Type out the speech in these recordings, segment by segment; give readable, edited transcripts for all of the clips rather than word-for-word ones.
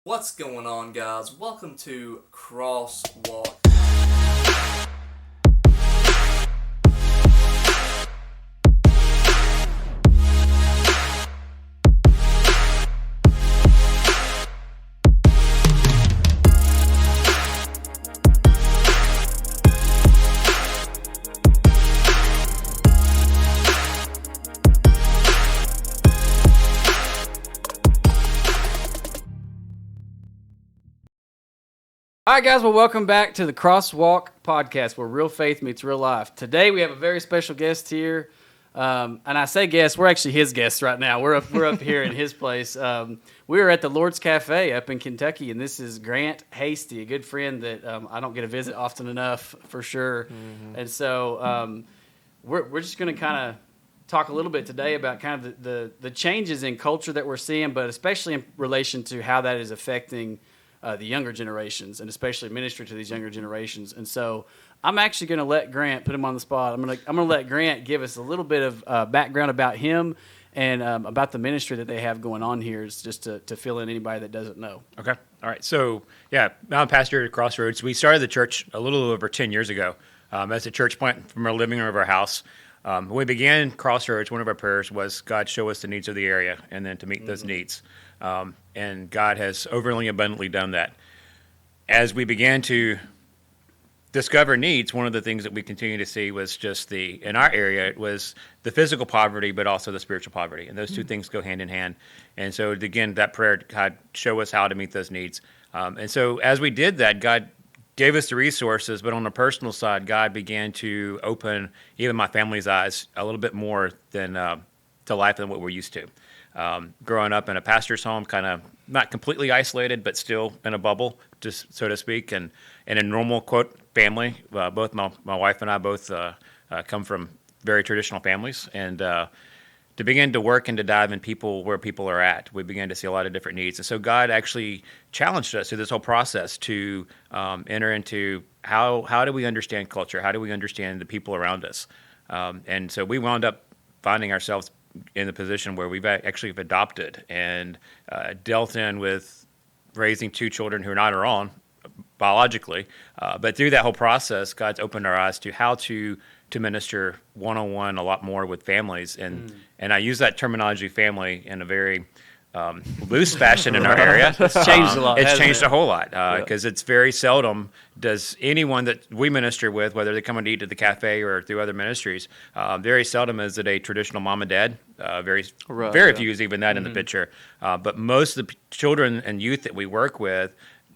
What's going on, guys? Welcome to CrossWalk. All right, guys, well, welcome back to the CrossWalk podcast, where real faith meets real life. Today, we have a very special guest here, and I say guest, we're actually his guests right now. We're up here in his place. We are at the Lord's Cafe up in Kentucky, and this is Grant Hasty, a good friend that I don't get to visit often enough, for sure. Mm-hmm. And so we're just going to kind of talk a little bit today about kind of the changes in culture that we're seeing, but especially in relation to how that is affecting the younger generations, and especially ministry to these younger generations. And so I'm actually going to let Grant, put him on the spot. I'm going to let Grant give us a little bit of background about him and about the ministry that they have going on here, just to fill in anybody that doesn't know. Okay. All right. So, I'm pastor at Crossroads. We started the church a little over 10 years ago as a church plant from our living room of our house. When we began Crossroads, one of our prayers was, God, show us the needs of the area, and then to meet those needs. And God has overly abundantly done that. As we began to discover needs, one of the things that we continue to see was just in our area, it was the physical poverty, but also the spiritual poverty. And those two things go hand in hand. And so, again, that prayer, God, show us how to meet those needs. And so as we did that, God gave us the resources, but on the personal side, God began to open even my family's eyes a little bit more than to life than what we're used to. Growing up in a pastor's home, kind of not completely isolated, but still in a bubble, just so to speak, and in a normal, quote, family. Both my wife and I both come from very traditional families, and to begin to work and to dive in where people are at, we began to see a lot of different needs. And so God actually challenged us through this whole process to enter into how do we understand culture? How do we understand the people around us? And so we wound up finding ourselves in the position where we've actually adopted and dealt in with raising two children who are not our own biologically. But through that whole process, God's opened our eyes to how to minister one-on-one a lot more with families. And I use that terminology family in a very loose fashion in our area. It's changed a lot. It's changed a whole lot because it's very seldom does anyone that we minister with, whether they come and eat at the cafe or through other ministries, very seldom is it a traditional mom and dad. Very few is even that in the picture. But most of the children and youth that we work with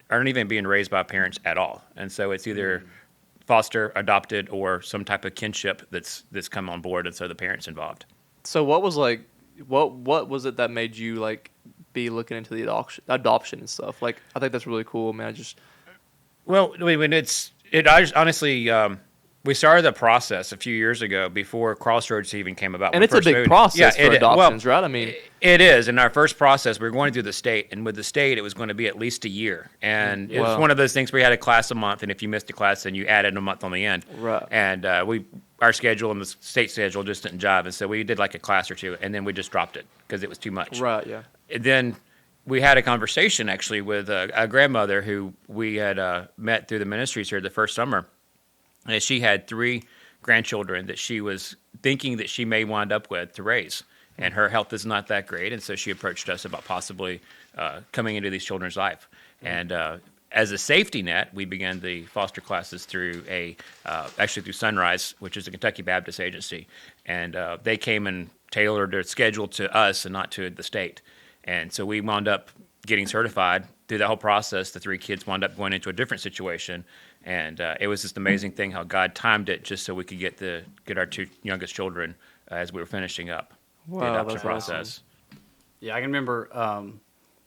aren't even being raised by parents at all. And so it's either foster, adopted, or some type of kinship that's come on board, and so the parents involved. So what was what was it that made you be looking into the adoption and stuff? I think that's really cool, man. Honestly, we started the process a few years ago before Crossroads even came about. And it's a big process for adoptions, right? I mean, it is. In our first process, we were going through the state, and with the state, it was going to be at least a year. And it was one of those things where we had a class a month, and if you missed a class, then you added a month on the end. Right. And our schedule and the state schedule just didn't jive, and so we did a class or two, and then we just dropped it because it was too much. Right. Yeah. And then we had a conversation actually with a grandmother who we had met through the ministries here the first summer. And she had 3 grandchildren that she was thinking that she may wind up with to raise. And her health is not that great, and so she approached us about possibly coming into these children's life. And as a safety net, we began the foster classes through through Sunrise, which is a Kentucky Baptist agency. And they came and tailored their schedule to us and not to the state. And so we wound up getting certified. Through that whole process, the 3 kids wound up going into a different situation. And it was just an amazing thing how God timed it just so we could get our 2 youngest children as we were finishing up the adoption process. Awesome. Yeah, I can remember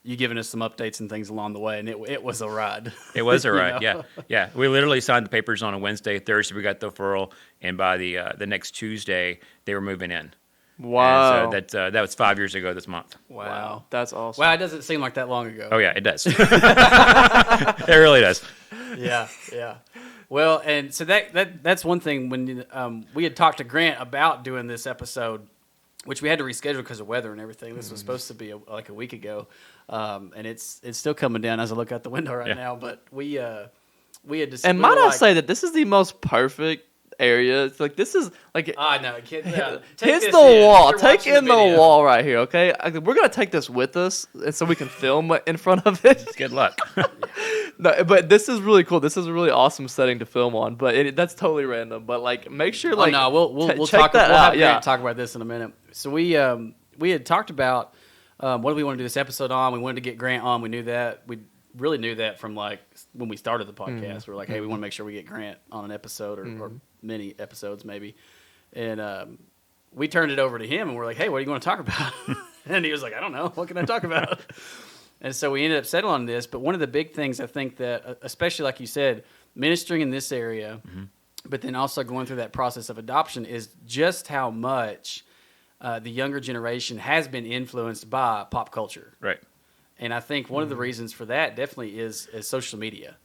you giving us some updates and things along the way, and it was a ride. It was a ride, yeah. We literally signed the papers on a Wednesday. Thursday, we got the referral, and by the next Tuesday, they were moving in. Wow. And so that was 5 years ago this month. Wow. That's awesome. Wow, it doesn't seem like that long ago. Oh, yeah, it does. It really does. Yeah. Well, and so that's one thing when we had talked to Grant about doing this episode. which we had to reschedule because of weather and everything. This was supposed to be like a week ago, and it's still coming down as I look out the window right now. But we had to. And might I say that this is the most perfect area? It's like this is like I know. Hit the wall. Take in the wall right here. Okay, we're gonna take this with us, and so we can film in front of it. Good luck. No, but this is really cool. This is a really awesome setting to film on. But that's totally random. But like, make sure like we'll check talk. that We'll out. have Grant talk about this in a minute. So we had talked about what do we want to do this episode on. We wanted to get Grant on. We knew that. We really knew that from like when we started the podcast. We were like, hey, we want to make sure we get Grant on an episode or many episodes maybe. And we turned it over to him and we're like, hey, what do you want to talk about? And he was like, I don't know. What can I talk about? And so we ended up settling on this. But one of the big things I think that, especially like you said, ministering in this area, but then also going through that process of adoption is just how much the younger generation has been influenced by pop culture. Right. And I think one of the reasons for that definitely is social media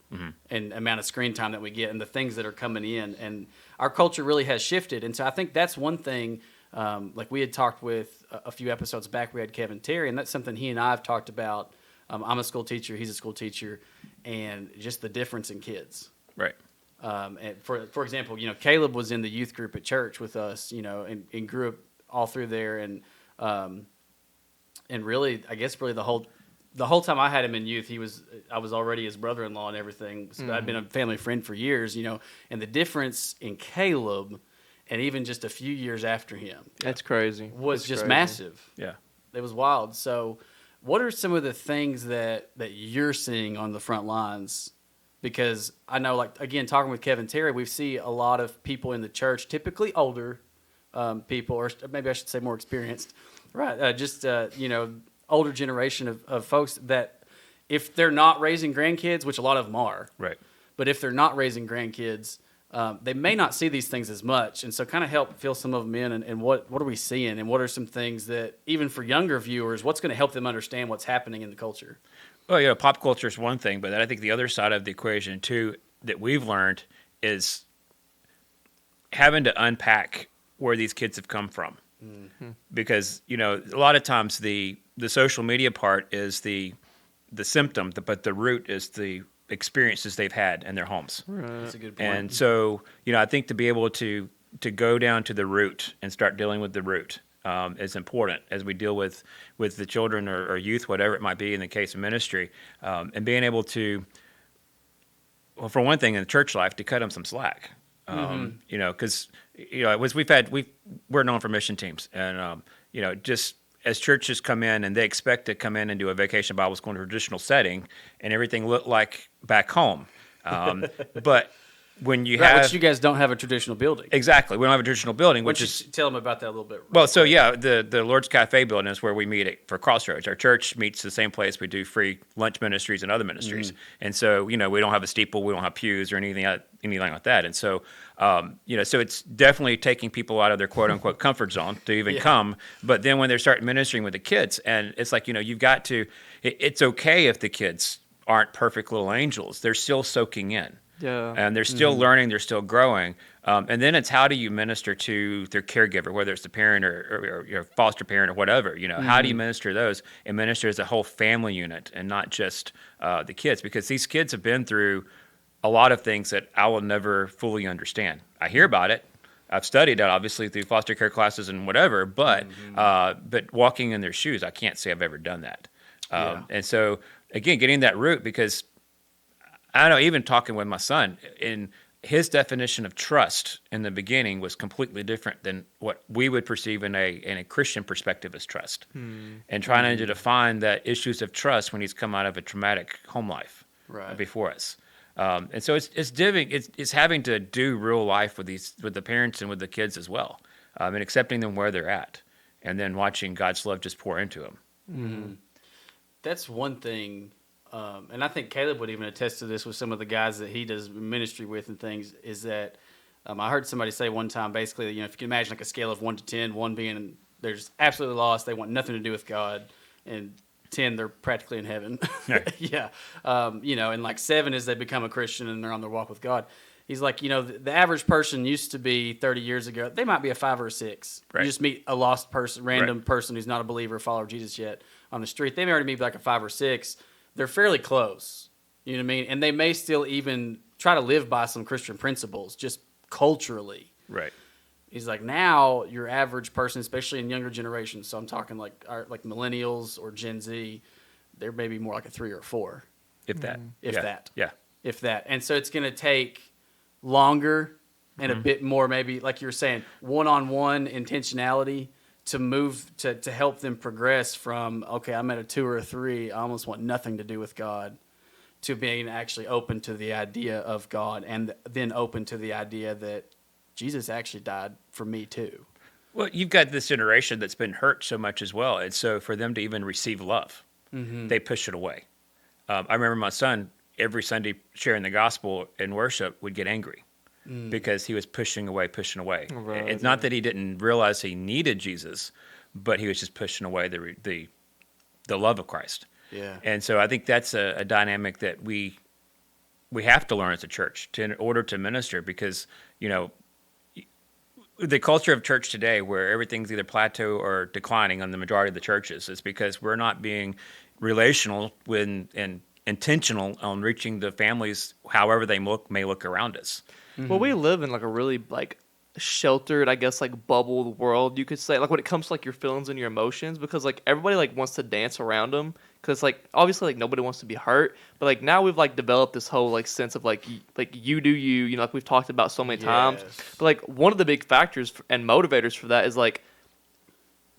and amount of screen time that we get and the things that are coming in. And our culture really has shifted. And so I think that's one thing, like we had talked with a few episodes back, we had Kevin Terry, and that's something he and I have talked about. I'm a school teacher, he's a school teacher, and just the difference in kids. Right. And for example, Caleb was in the youth group at church with us, and grew up all through there. And really, I guess really the whole time I had him in youth, I was already his brother-in-law and everything. So I'd been a family friend for years, and the difference in Caleb and even just a few years after him. That's crazy. Was just massive. Yeah. It was wild. So what are some of the things that you're seeing on the front lines? Because I know, like, again, talking with Kevin Terry, we see a lot of people in the church, typically older people, or maybe I should say more experienced, right? Older generation of folks that if they're not raising grandkids, which a lot of them are, Right. but if they're not raising grandkids, they may not see these things as much. And so kind of help fill some of them in and what are we seeing and what are some things that even for younger viewers, what's going to help them understand what's happening in the culture? Well, pop culture is one thing, but I think the other side of the equation too that we've learned is having to unpack where these kids have come from. Because, a lot of times the social media part is the symptom, but the root is the experiences they've had in their homes. Right. That's a good point. And so, I think to be able to go down to the root and start dealing with the root is important as we deal with the children or youth, whatever it might be in the case of ministry, and being able to, well, for one thing, in the church life, to cut them some slack. Because we're known for mission teams, and just as churches come in and they expect to come in and do a vacation Bible school in a traditional setting, and everything look like back home, but when you have, which you guys don't have a traditional building. Exactly, we don't have a traditional building, which is tell them about that a little bit. Well, so yeah, the Lord's Cafe building is where we meet for Crossroads. Our church meets the same place we do free lunch ministries and other ministries, and so we don't have a steeple, we don't have pews or anything like that, and so so it's definitely taking people out of their quote unquote comfort zone to even come. But then when they start ministering with the kids, and it's like you've got to. It's okay if the kids aren't perfect little angels; they're still soaking in. Yeah. And they're still learning, they're still growing. And then it's how do you minister to their caregiver, whether it's the parent or your foster parent or whatever, how do you minister those and minister as a whole family unit and not just the kids? Because these kids have been through a lot of things that I will never fully understand. I hear about it. I've studied it, obviously, through foster care classes and whatever, but walking in their shoes, I can't say I've ever done that. And so, again, getting that root, because I don't know, even talking with my son, in his definition of trust in the beginning was completely different than what we would perceive in a Christian perspective as trust. And trying to define that issues of trust when he's come out of a traumatic home life before us. And so it's having to do real life with the parents and with the kids as well, and accepting them where they're at, and then watching God's love just pour into them. That's one thing. And I think Caleb would even attest to this with some of the guys that he does ministry with and things, is that I heard somebody say one time, basically, if you can imagine like a scale of 1 to 10, 1 being there's absolutely lost, they want nothing to do with God, and 10, they're practically in heaven. Right. And like 7 is they become a Christian and they're on their walk with God. He's like, the average person used to be 30 years ago. They might be a 5 or a 6. Right. You just meet a lost person, random person who's not a believer or follower of Jesus yet on the street. They may already be like a 5 or 6. They're fairly close. You know what I mean? And they may still even try to live by some Christian principles, just culturally. Right. He's like, now your average person, especially in younger generations, so I'm talking like millennials or Gen Z, they're maybe more like a 3 or a 4. If that. If that. Yeah. If that. And so it's going to take longer and a bit more, maybe, like you were saying, one-on-one intentionality to move, to help them progress from, okay, I'm at a 2 or a 3, I almost want nothing to do with God, to being actually open to the idea of God, and then open to the idea that Jesus actually died for me too. Well, you've got this generation that's been hurt so much as well. And so for them to even receive love, they push it away. I remember my son, every Sunday sharing the gospel in worship, would get angry because he was pushing away. Right, It's not that he didn't realize he needed Jesus, but he was just pushing away the love of Christ. Yeah. And so I think that's a dynamic that we have to learn as a church in order to minister, because, the culture of church today, where everything's either plateau or declining on the majority of the churches, is because we're not being relational and intentional on reaching the families however they may look around us. Well, we live in like a really like sheltered, I guess, like bubbled world, you could say, like when it comes to like your feelings and your emotions, because like everybody like wants to dance around them, because like obviously like nobody wants to be hurt, but like now we've like developed this whole like sense of like you do you, like we've talked about so many times. But like one of the big factors and motivators for that is like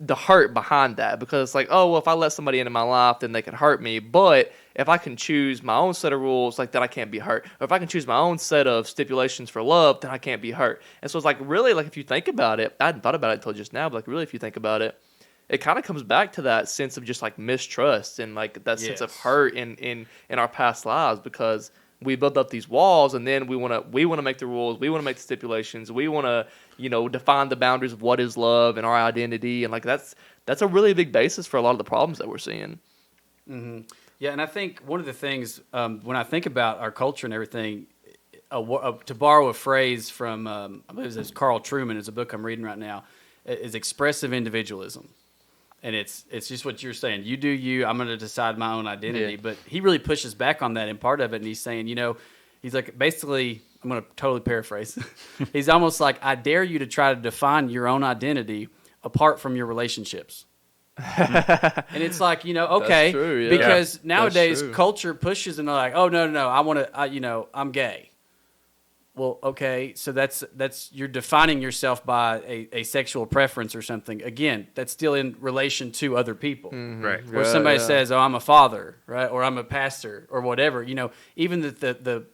the hurt behind that, because it's like, oh well, if I let somebody into my life, then they can hurt me, but if I can choose my own set of rules, like, then I can't be hurt. Or if I can choose my own set of stipulations for love, then I can't be hurt. And so it's like, really, like, if you think about it, I hadn't thought about it until just now, but like, really, if you think about it, it kind of comes back to that sense of just like mistrust and like that sense of hurt in our past lives, because we build up these walls, and then we want to make the rules, we want to make the stipulations, we want to, define the boundaries of what is love and our identity, and like that's a really big basis for a lot of the problems that we're seeing. Mm-hmm. Yeah, and I think one of the things, when I think about our culture and everything, to borrow a phrase from, I believe it's Carl Trueman, is a book I'm reading right now, is expressive individualism. And it's just what you're saying. You do you, I'm going to decide my own identity. Yeah. But he really pushes back on that in part of it, and he's saying, he's like, basically, I'm going to totally paraphrase. He's almost like, I dare you to try to define your own identity apart from your relationships. And it's like, okay, That's true, yeah. because That's nowadays true. culture pushes, and they're like, oh no, I want to, I'm gay. Well, okay, so that's you're defining yourself by a sexual preference or something. Again, that's still in relation to other people. Right. Or somebody says, oh, I'm a father, right, or I'm a pastor, or whatever. Even the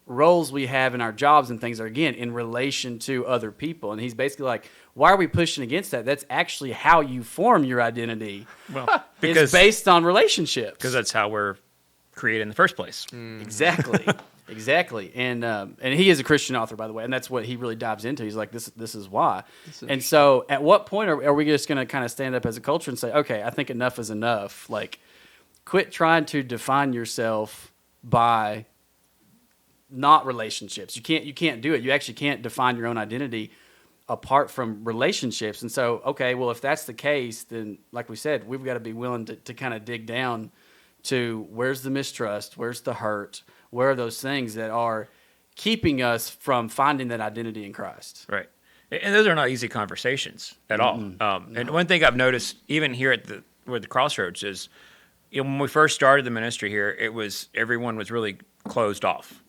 roles we have in our jobs and things are, again, in relation to other people. And he's basically like, why are we pushing against that? That's actually how you form your identity. Well, It's based on relationships. because that's how we're created in the first place. Exactly. Exactly. And he is a Christian author, by the way, and that's what he really dives into. He's like, this is why. And so at what point are we just going to kind of stand up as a culture and say, okay, I think enough is enough. Like, quit trying to define yourself by not relationships. You can't do it. You actually can't define your own identity apart from relationships. And so, okay, well, if that's the case, then like we said, we've got to be willing to kind of dig down to where's the mistrust, where's the hurt, where are those things that are keeping us from finding that identity in Christ. Right. And those are not easy conversations at all. And one thing I've noticed, even here at the Crossroads, is when we first started the ministry here, everyone was really closed off.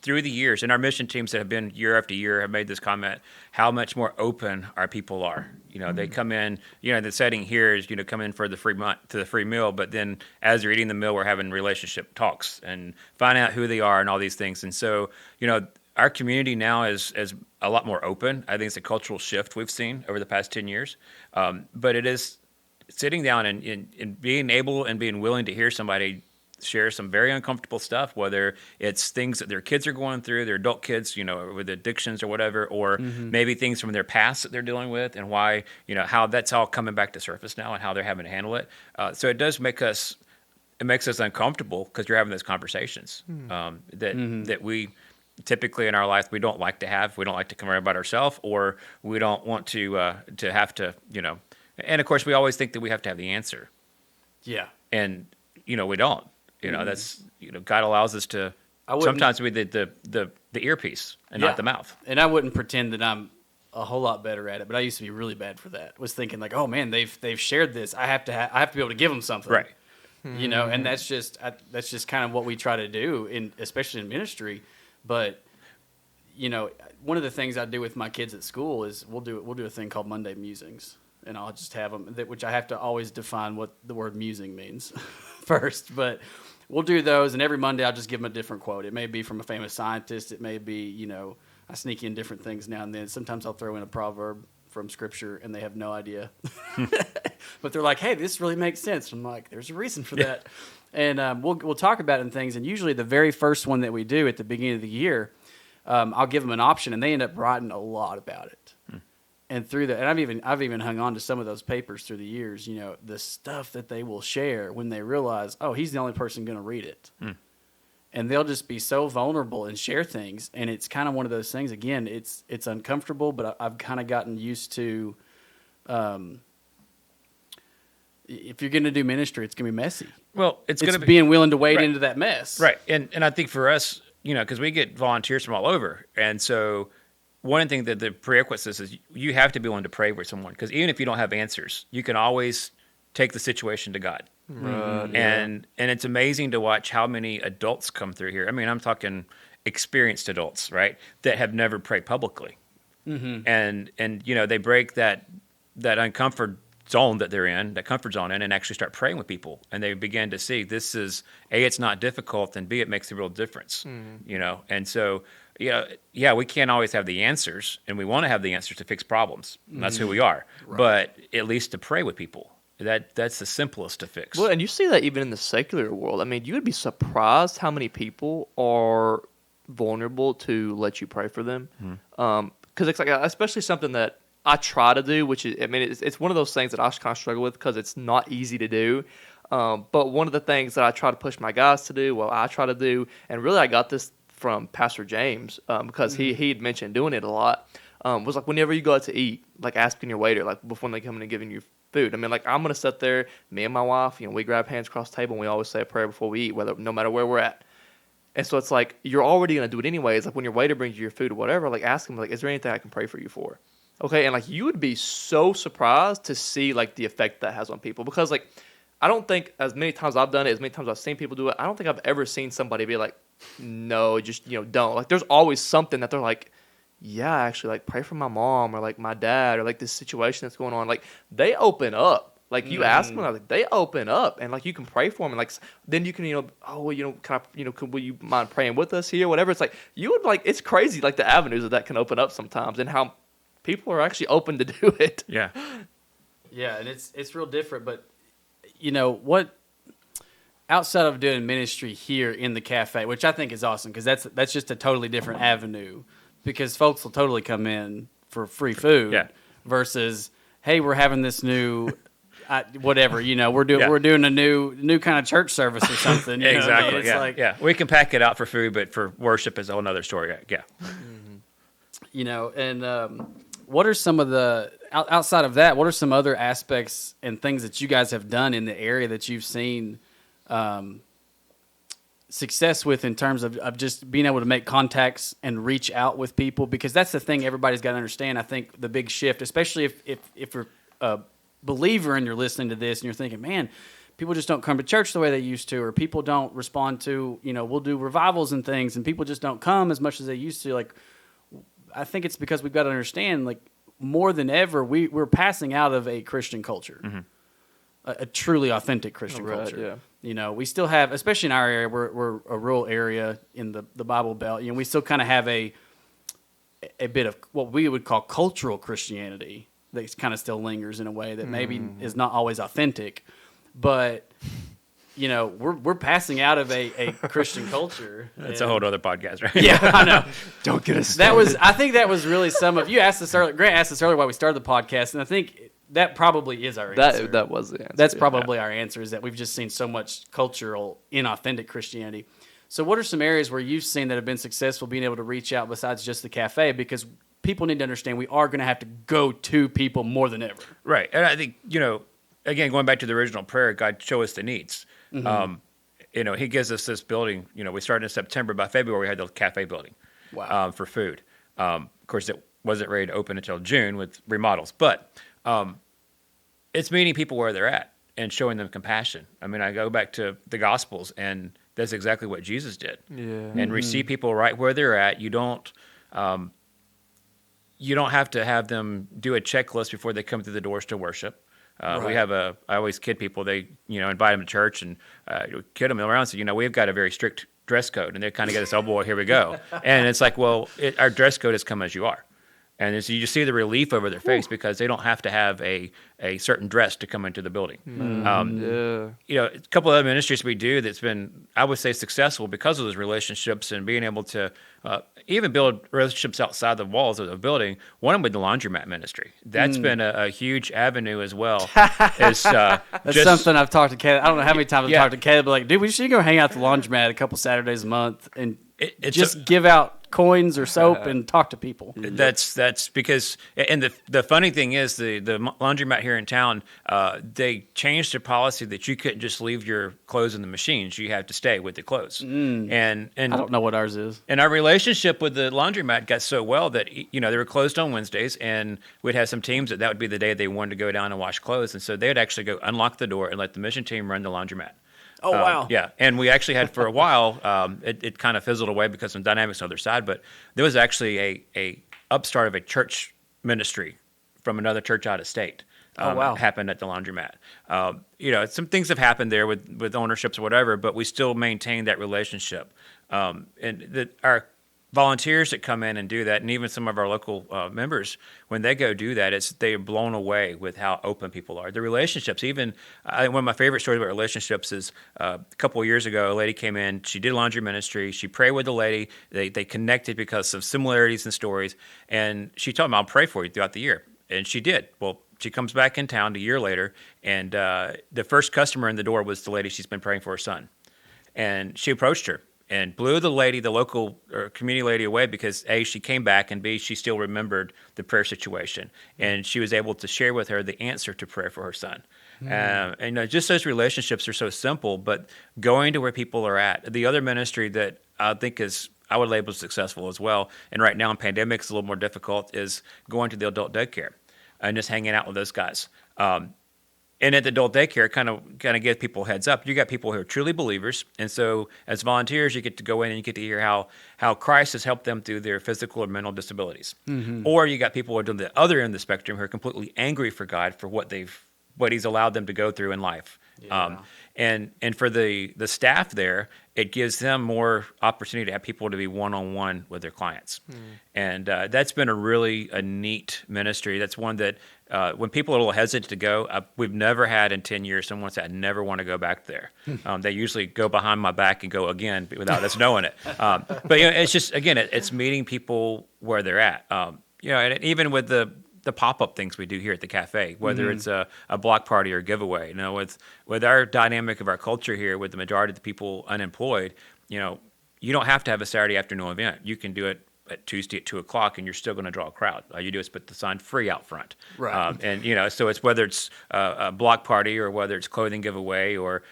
Through the years, and our mission teams that have been year after year have made this comment, how much more open our people are. They come in, the setting here is, come in for the free meal, but then as they're eating the meal, we're having relationship talks and finding out who they are and all these things. And so, our community now is a lot more open. I think it's a cultural shift we've seen over the past 10 years. But it is sitting down and being able and being willing to hear somebody share some very uncomfortable stuff, whether it's things that their kids are going through, their adult kids, with addictions or whatever, or maybe things from their past that they're dealing with, and why, how that's all coming back to surface now and how they're having to handle it. So it does make us uncomfortable because you're having those conversations that we typically in our life we don't like to have. We don't like to come around about ourselves, or we don't want to have to, And of course, we always think that we have to have the answer, Yeah. and we don't. That's God allows us to sometimes be the earpiece and not the mouth. And I wouldn't pretend that I'm a whole lot better at it, but I used to be really bad for that. Was thinking like, oh man, they've shared this. I have to be able to give them something, Right? And that's just kind of what we try to do, especially in ministry. But one of the things I do with my kids at school is we'll do a thing called Monday musings, and I'll just have them, which I have to always define what the word musing means first, but. We'll do those, and every Monday I'll just give them a different quote. It may be from a famous scientist. It may be, I sneak in different things now and then. Sometimes I'll throw in a proverb from Scripture, and they have no idea. But they're like, hey, this really makes sense. I'm like, there's a reason for that. And we'll talk about it and things, and usually the very first one that we do at the beginning of the year, I'll give them an option, and they end up writing a lot about it. And through that, and I've even hung on to some of those papers through the years. The stuff that they will share when they realize, oh, he's the only person going to read it, and they'll just be so vulnerable and share things. And it's kind of one of those things. Again, it's uncomfortable, but I've kind of gotten used to. If you're going to do ministry, it's going to be messy. Well, it's going to be being willing to wade into that mess, right? And I think for us, because we get volunteers from all over, and so. One thing that the prerequisite is you have to be willing to pray with someone, because even if you don't have answers, you can always take the situation to God. Right, and it's amazing to watch how many adults come through here. I mean, I'm talking experienced adults, right, that have never prayed publicly, and they break that uncomfort zone that they're in, that comfort zone in, and actually start praying with people, and they begin to see this is A, it's not difficult, and B, it makes a real difference. And so. We can't always have the answers, and we want to have the answers to fix problems. And that's who we are. Right. But at least to pray with people, that's the simplest to fix. Well, and you see that even in the secular world. I mean, you would be surprised how many people are vulnerable to let you pray for them. Because it's like, especially something that I try to do, which is, I mean, it's one of those things that I kind of struggle with because it's not easy to do. But one of the things that I try to push my guys to do, I try to do, and really I got this from Pastor James, because he'd mentioned doing it a lot, was like whenever you go out to eat, like asking your waiter, like before they come in and giving you food. I mean, like I'm going to sit there, me and my wife, we grab hands across the table and we always say a prayer before we eat, no matter where we're at. And so it's like, you're already going to do it anyways. Like when your waiter brings you your food or whatever, like ask him, like, is there anything I can pray for you for? Okay. And like, you would be so surprised to see like the effect that has on people, because like, I don't think as many times I've done it, as many times I've seen people do it, I don't think I've ever seen somebody be like, no, just, don't. Like, there's always something that they're like, yeah, actually, like, pray for my mom or, like, my dad or, like, this situation that's going on. Like, they open up. Like, you ask them, like, they open up. And, like, you can pray for them. And, like, then you can, will you mind praying with us here? Whatever. It's like, you would, like, it's crazy, like, the avenues that can open up sometimes and how people are actually open to do it. Yeah. Yeah, and it's real different. But, what... Outside of doing ministry here in the cafe, which I think is awesome, because that's just a totally different avenue, because folks will totally come in for free food versus, hey, we're having this new whatever, we're doing a new kind of church service or something. Exactly. It's like, we can pack it out for food, but for worship is a whole other story. Yeah. And what are some of the outside of that? What are some other aspects and things that you guys have done in the area that you've seen success with, in terms of just being able to make contacts and reach out with people? Because that's the thing everybody's got to understand. I think the big shift, especially if you're a believer and you're listening to this and you're thinking, man, people just don't come to church the way they used to, or people don't respond to, we'll do revivals and things and people just don't come as much as they used to. Like, I think it's because we've got to understand, like, more than ever, we're passing out of a Christian culture. A truly authentic Christian culture. Yeah. We still have, especially in our area, we're a rural area in the Bible Belt. We still kind of have a bit of what we would call cultural Christianity that kind of still lingers in a way that maybe is not always authentic. But we're passing out of a Christian culture. That's a whole other podcast, right? Yeah, I know. Don't get us started. I think that was really some of you asked us earlier. Grant asked us earlier why we started the podcast, and I think that probably is our answer. That was the answer. That's probably our answer, is that we've just seen so much cultural, inauthentic Christianity. So what are some areas where you've seen that have been successful being able to reach out besides just the cafe? Because people need to understand we are going to have to go to people more than ever. Right. And I think, again, going back to the original prayer, God, show us the needs. He gives us this building. We started in September. By February, we had the cafe building for food. Of course, it wasn't ready to open until June with remodels. But it's meeting people where they're at and showing them compassion. I mean, I go back to the Gospels, and that's exactly what Jesus did. Yeah. And receive people right where they're at. You don't have to have them do a checklist before they come through the doors to worship. Right. I always kid people, they, invite them to church and kid them around. So, we've got a very strict dress code, and they kind of get this, oh boy, here we go. And it's like, well, our dress code is come as you are. And so you just see the relief over their face because they don't have to have a certain dress to come into the building. A couple of other ministries we do that's been, I would say, successful because of those relationships and being able to even build relationships outside the walls of the building. One of them with the laundromat ministry. That's been a huge avenue as well. That's something I've talked to Caleb. I don't know how many times I've talked to Caleb, but like, dude, we should go hang out at the laundromat a couple Saturdays a month and give out coins or soap and talk to people. That's because, and the funny thing is the laundromat here in town, they changed their policy that you couldn't just leave your clothes in the machines. You have to stay with the clothes. And I don't know what ours is. And our relationship with the laundromat got so well that, they were closed on Wednesdays, and we'd have some teams that would be the day they wanted to go down and wash clothes. And so they'd actually go unlock the door and let the mission team run the laundromat. Oh, wow. Yeah, and we actually had for a while, it kind of fizzled away because of dynamics on the other side, but there was actually a upstart of a church ministry from another church out of state. Happened at the laundromat. Some things have happened there with ownerships or whatever, but we still maintain that relationship. Our volunteers that come in and do that, and even some of our local members, when they go do that, they're blown away with how open people are. The relationships, one of my favorite stories about relationships is a couple of years ago, a lady came in, she did laundry ministry, she prayed with the lady, they connected because of similarities in stories, and she told me, I'll pray for you throughout the year. And she did. Well, she comes back in town a year later, and the first customer in the door was the lady she's been praying for her son. And she approached her and blew the local community lady away because A, she came back, and B, she still remembered the prayer situation. And she was able to share with her the answer to prayer for her son. And just those relationships are so simple, but going to where people are at. The other ministry that I think I would label successful as well, and right now in pandemic it's a little more difficult, is going to the adult daycare and just hanging out with those guys. And at the adult daycare, kind of give people a heads up. You got people who are truly believers, and so as volunteers, you get to go in and you get to hear how Christ has helped them through their physical or mental disabilities. Or you got people who are on the other end of the spectrum who are completely angry for God for what He's allowed them to go through in life. Yeah. And for the staff there, it gives them more opportunity to have people to be one-on-one with their clients. And that's been a neat ministry. That's one that when people are a little hesitant to go, we've never had in 10 years someone said, I never want to go back there. They usually go behind my back and go again without us knowing it. But it's just, again, it's meeting people where they're at. And even with the pop-up things we do here at the cafe, whether it's a block party or a giveaway. With our dynamic of our culture here, with the majority of the people unemployed, you don't have to have a Saturday afternoon event. You can do it at Tuesday at 2:00, and you're still going to draw a crowd. All you do is put the sign "free" out front. Right. So it's whether it's a block party or whether it's clothing giveaway or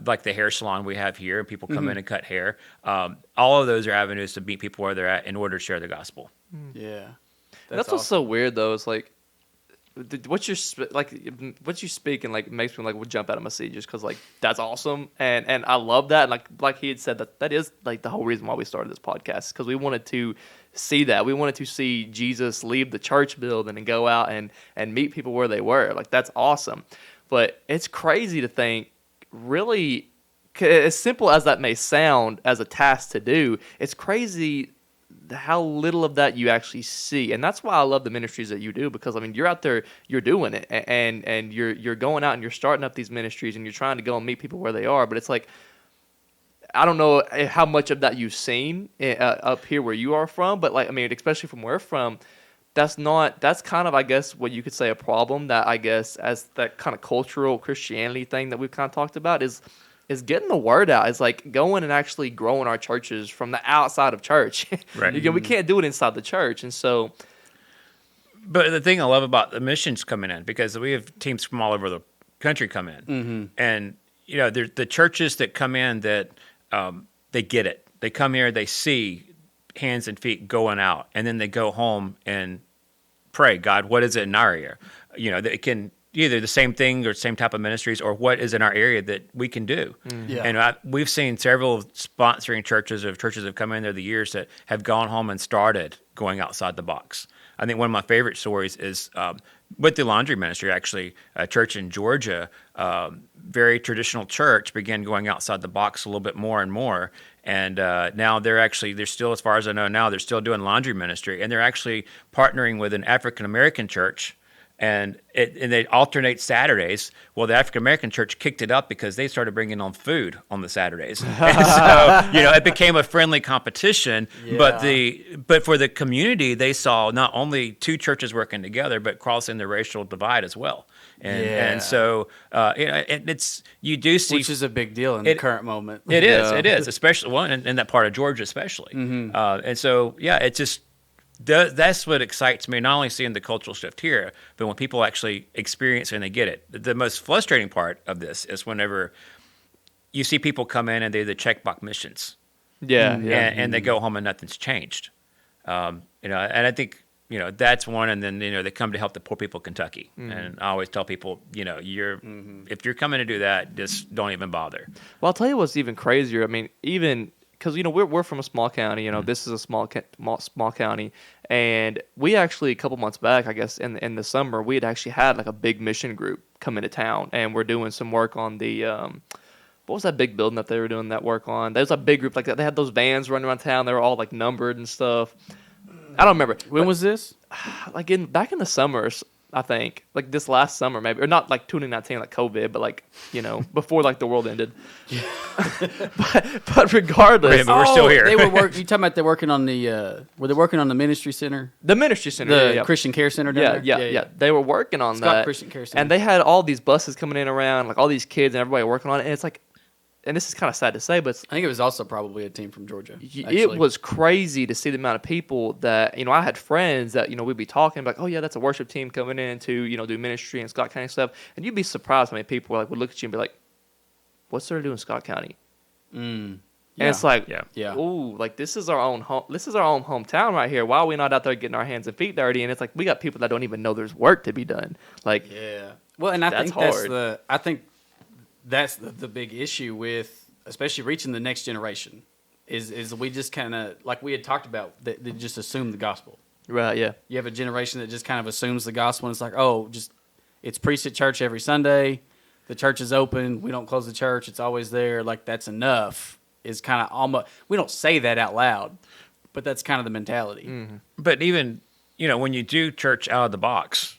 like the hair salon we have here, and people come in and cut hair. All of those are avenues to meet people where they're at in order to share the gospel. Yeah. That's what's so weird though. It's like what you speak and makes me jump out of my seat just because that's awesome and I love that. And like he had said that is the whole reason why we started this podcast, because we wanted to see that. We wanted to see Jesus leave the church building and go out and meet people where they were. That's awesome. But it's crazy to think, really, as simple as that may sound as a task to do, it's crazy how little of that you actually see. And that's why I love the ministries that you do, because you're out there, you're doing it, and you're going out and you're starting up these ministries and you're trying to go and meet people where they are. But it's I don't know how much of that you've seen up here where you are from, but especially from where we're from, that's kind of, I guess, what you could say a problem that, I guess, as that kind of cultural Christianity thing that we've kind of talked about is is getting the word out. It's like going and actually growing our churches from the outside of church. Right. Again, we can't do it inside the church, and so. But the thing I love about the missions coming in, because we have teams from all over the country come in, and the churches that come in that they get it. They come here, they see hands and feet going out, and then they go home and pray, God, what is it in our area? It can either the same thing or same type of ministries, or what is in our area that we can do. Yeah. And we've seen several sponsoring churches have come in there the years that have gone home and started going outside the box. I think one of my favorite stories is with the laundry ministry, actually, a church in Georgia, very traditional church, began going outside the box a little bit more and more. And now they're still, as far as I know now, they're still doing laundry ministry. And they're actually partnering with an African-American church. And they alternate Saturdays. Well, the African American church kicked it up because they started bringing on food on the Saturdays, and so it became a friendly competition. Yeah. But for the community, they saw not only two churches working together, but crossing the racial divide as well. And so it's you do see, which is a big deal in the current moment. It is, especially in that part of Georgia, especially. And so it just. That's what excites me, not only seeing the cultural shift here, but when people actually experience it and they get it. The most frustrating part of this is whenever you see people come in and they're the checkbox missions. And they go home and nothing's changed. And I think, that's one. And then, they come to help the poor people of Kentucky. And I always tell people, if you're coming to do that, just don't even bother. Well, I'll tell you what's even crazier. I mean, even because we're from a small county. This is a small county, and we actually a couple months back, I guess in the summer, we had actually had like a big mission group come into town, and we're doing some work on the what was that big building that they were doing that work on? There's a big group like that. They had those vans running around town. They were all like numbered and stuff. I don't remember. When was this? Like back in the summers, I think, like this last summer maybe, or not like 2019, like COVID, but like before like the world ended. but regardless, Wait, but we're still here. They were you talking about they're working on the were they working on the ministry center? The ministry center, the Christian Care Center down there? Yeah. They were working on Scott that. Christian Care Center. And they had all these buses coming in around, like all these kids and everybody working on it. And it's like, and this is kind of sad to say, but I think it was also probably a team from Georgia. It was crazy to see the amount of people that, I had friends that, we'd be talking like, oh yeah, that's a worship team coming in to, do ministry in Scott County stuff. And you'd be surprised how many people would look at you and be like, what's there to do in Scott County? And it's like, ooh, like this is our own home. This is our own hometown right here. Why are we not out there getting our hands and feet dirty? And it's like, we got people that don't even know there's work to be done. Like, well, and I that's think that's the big issue with, especially reaching the next generation, is we just kind of, like we had talked about, they just assume the gospel. Right, yeah. You have a generation that just kind of assumes the gospel, and it's like, oh, it's preached at church every Sunday, the church is open, we don't close the church, it's always there, like that's enough, is kind of almost, we don't say that out loud, but that's kind of the mentality. But even, when you do church out of the box,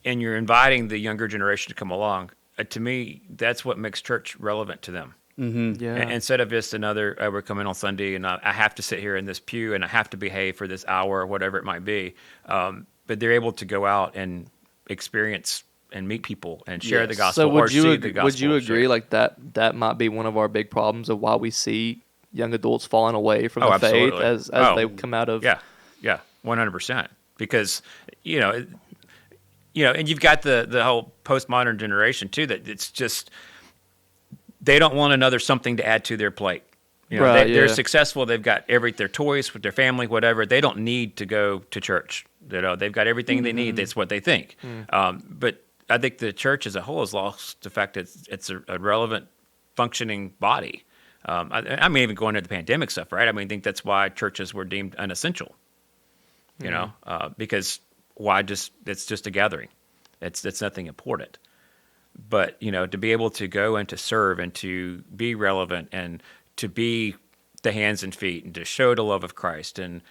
and you're inviting the younger generation to come along, to me, that's what makes church relevant to them. Instead of just another, we're coming on Sunday and I have to sit here in this pew and I have to behave for this hour or whatever it might be. But they're able to go out and experience and meet people and share the gospel. So would you agree like that might be one of our big problems of why we see young adults falling away from the faith as they come out of? Yeah, 100%. Because, and you've got the whole postmodern generation too, that it's just, they don't want another something to add to their plate. They're successful. They've got their toys with their family, whatever. They don't need to go to church. They've got everything they need. That's what they think. But I think the church as a whole has lost the fact that it's a relevant, functioning body. I mean, even going into the pandemic stuff, right? I mean, I think that's why churches were deemed unessential. Because it's just a gathering. It's nothing important. But, to be able to go and to serve and to be relevant and to be the hands and feet and to show the love of Christ, and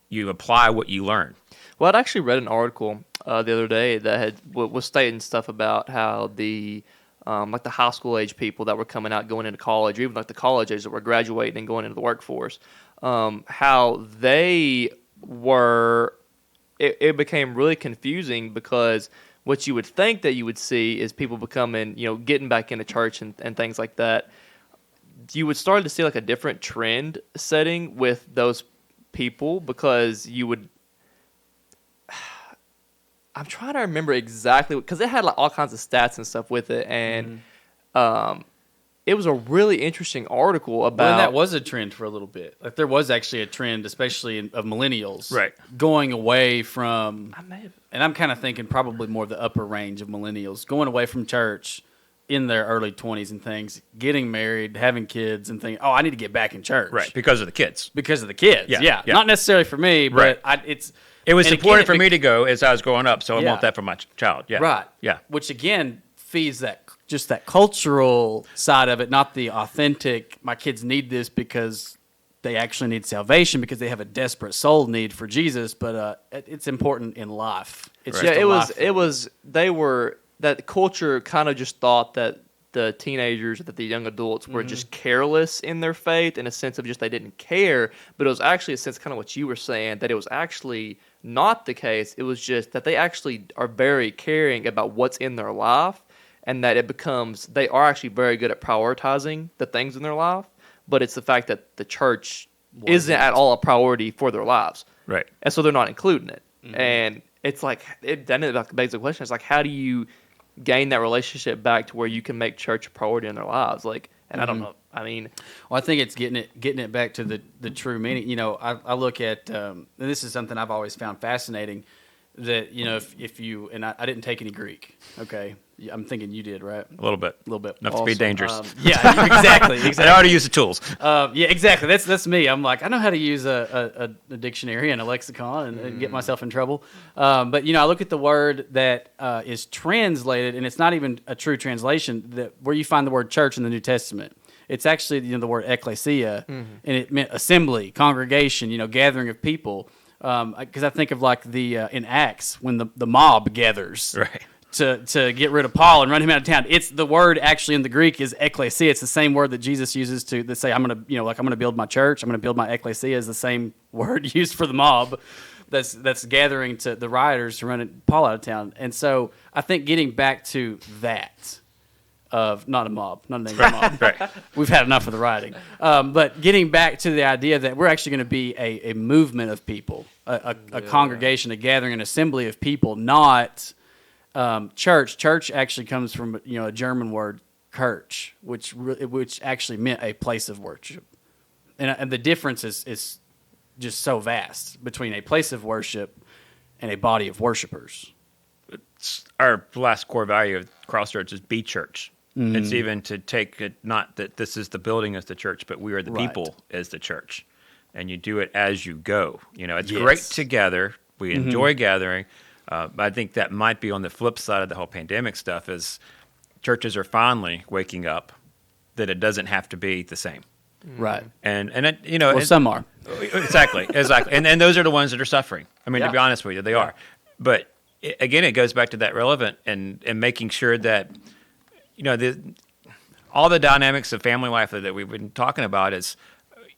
you apply what you learn. Well, I'd actually read an article the other day that was stating stuff about how the like the high school age people that were coming out going into college, or even like the college age that were graduating and going into the workforce, how they were. It became really confusing because what you would think that you would see is people becoming, getting back into church and things like that. You would start to see like a different trend setting with those people because you would. I'm trying to remember exactly because it had like all kinds of stats and stuff with it, and it was a really interesting article about. And that was a trend for a little bit. Like there was actually a trend, especially of millennials, Right. going away from. I may have. And I'm kind of thinking probably more the upper range of millennials going away from church in their early 20s and things, getting married, having kids, and thinking, "Oh, I need to get back in church." Right, because of the kids. Because of the kids. Yeah. Not necessarily for me, but Right. It was important for me to go as I was growing up, so I want that for my child. Yeah. Right. Yeah. Which again feeds that cultural side of it, not the authentic. My kids need this because they actually need salvation because they have a desperate soul need for Jesus. But it's important in life. It's Right. just It was. That culture kind of just thought that the teenagers, that the young adults were just careless in their faith in a sense of just they didn't care. But it was actually a sense kind of what you were saying, that it was actually not the case. It was just that they actually are very caring about what's in their life, and that they are actually very good at prioritizing the things in their life. But it's the fact that the church isn't at all a priority for their lives. Right. And so they're not including it. And it's like, then it begs the question, it's like, how do you gain that relationship back to where you can make church a priority in their lives? Like, and I don't know. I mean, well, I think it's getting it back to the true meaning. I look at and this is something I've always found fascinating. That if you and I didn't take any Greek. Okay, I'm thinking you did, right? A little bit. A little bit. Enough to be dangerous. Yeah, exactly. I know how to use the tools. Yeah, exactly. That's me. I'm like, I know how to use a dictionary and a lexicon and get myself in trouble. But I look at the word that is translated, and it's not even a true translation. Where you find the word church in the New Testament, it's actually the word ecclesia, and it meant assembly, congregation, gathering of people. Because I think of like the in Acts when the mob gathers. Right. To get rid of Paul and run him out of town. It's the word actually in the Greek is ecclesia. It's the same word that Jesus uses to say I'm going to build my church. I'm going to build my ecclesia is the same word used for the mob that's gathering to the rioters to run Paul out of town. And so I think getting back to that of not a mob, not an angry mob. Right. We've had enough of the rioting. But getting back to the idea that we're actually going to be a movement of people, a congregation, a gathering, an assembly of people, not church. Church actually comes from a German word, Kirch, which actually meant a place of worship, and the difference is just so vast between a place of worship and a body of worshipers. Our last core value of Crossroads is be church. It's even to take it, not that this is the building as the church, but we are the people as the church. And you do it as you go. It's great to gather. We enjoy gathering. But I think that might be on the flip side of the whole pandemic stuff is churches are finally waking up that it doesn't have to be the same. Right. And Well, some are. Exactly. And those are the ones that are suffering. I mean, to be honest with you, they are. But again, it goes back to that relevant and making sure that, all the dynamics of family life that we've been talking about is,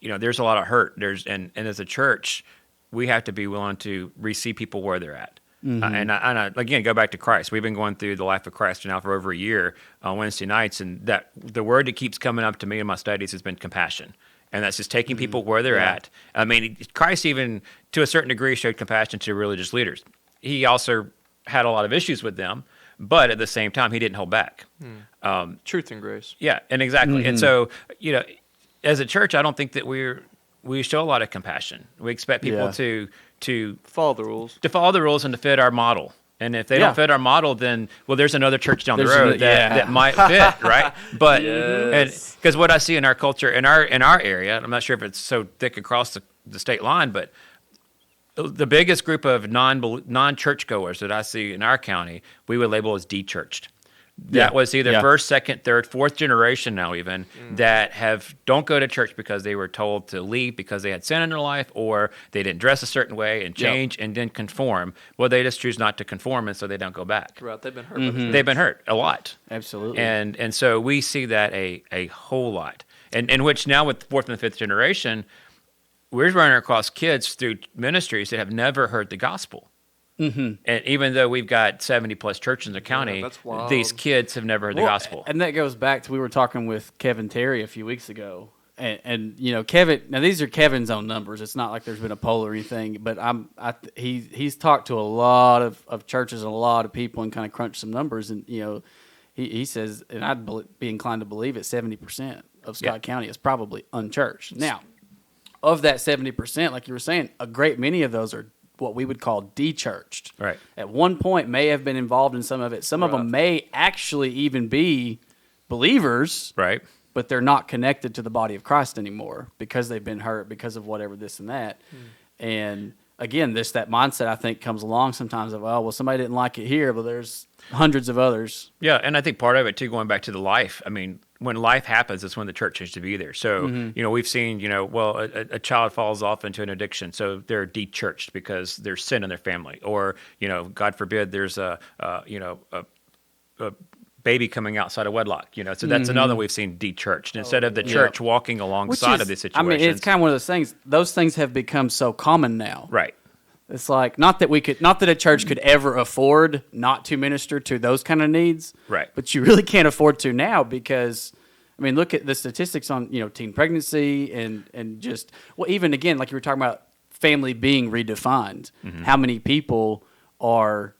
there's a lot of hurt. And as a church, we have to be willing to receive people where they're at. And I again, go back to Christ. We've been going through the life of Christ now for over a year on Wednesday nights, and that the word that keeps coming up to me in my studies has been compassion. And that's just taking people where they're at. I mean, Christ even, to a certain degree, showed compassion to religious leaders. He also had a lot of issues with them, but at the same time, he didn't hold back. Truth and grace. Yeah, and exactly. And so, as a church, I don't think that we show a lot of compassion. We expect people to follow the rules. To follow the rules and to fit our model. And if they don't fit our model, then, there's another church down the road that might fit, right? But because what I see in our culture, in our area, I'm not sure if it's so thick across the state line, but the biggest group of non-church goers that I see in our county, we would label as de-churched. That was either first, second, third, fourth generation now even that don't go to church because they were told to leave because they had sin in their life or they didn't dress a certain way and change and then conform. Well, they just choose not to conform, and so they don't go back. Right, they've been hurt. They've been hurt a lot. Absolutely. And so we see that a whole lot. And in which now with fourth and fifth generation, we're running across kids through ministries that have never heard the gospel. And even though we've got 70 plus churches in the county, that's wild. these kids have never heard the gospel. And that goes back to, we were talking with Kevin Terry a few weeks ago. And you know, Kevin, now these are Kevin's own numbers. It's not like there's been a poll or anything, but he's talked to a lot of churches and a lot of people and kind of crunched some numbers. And, you know, he says, and I'd be inclined to believe it, 70% of Scott County is probably unchurched. Now, of that 70%, like you were saying, a great many of those are what we would call de-churched. Right. At one point may have been involved in some of it. Some of them may actually even be believers. Right. But they're not connected to the body of Christ anymore because they've been hurt, because of whatever, this and that. And again, that mindset, I think, comes along sometimes of, oh, well, somebody didn't like it here, but there's hundreds of others. Yeah, and I think part of it, too, going back to the life, I mean, when life happens, it's when the church needs to be there. So, you know, we've seen, you know, well, a child falls off into an addiction, so they're de-churched because there's sin in their family. Or, you know, God forbid, there's a baby coming outside of wedlock, you know, so that's another we've seen de-churched instead of the church walking alongside of these situations. I mean, it's kind of one of those things. Those things have become so common now. Right. It's like not that a church could ever afford not to minister to those kind of needs. Right. But you really can't afford to now because, I mean, look at the statistics on, you know, teen pregnancy and just, well, even again, like you were talking about family being redefined. How many people are,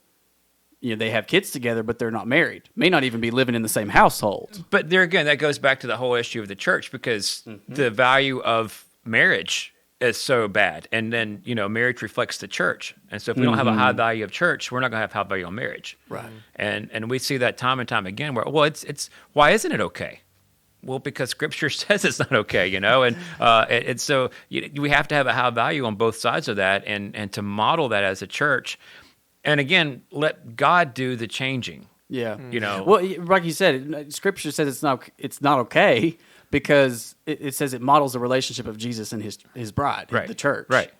you know, they have kids together, but they're not married. May not even be living in the same household. But there again, that goes back to the whole issue of the church because the value of marriage is so bad. And then, you know, marriage reflects the church. And so if we don't have a high value of church, we're not going to have high value on marriage. Right. And we see that time and time again where, well, it's why isn't it okay? Well, because Scripture says it's not okay, you know, and so we have to have a high value on both sides of that and to model that as a church. And again, let God do the changing. Yeah. You know. Well, like you said, Scripture says it's not okay because it says it models the relationship of Jesus and his bride, the church. Right.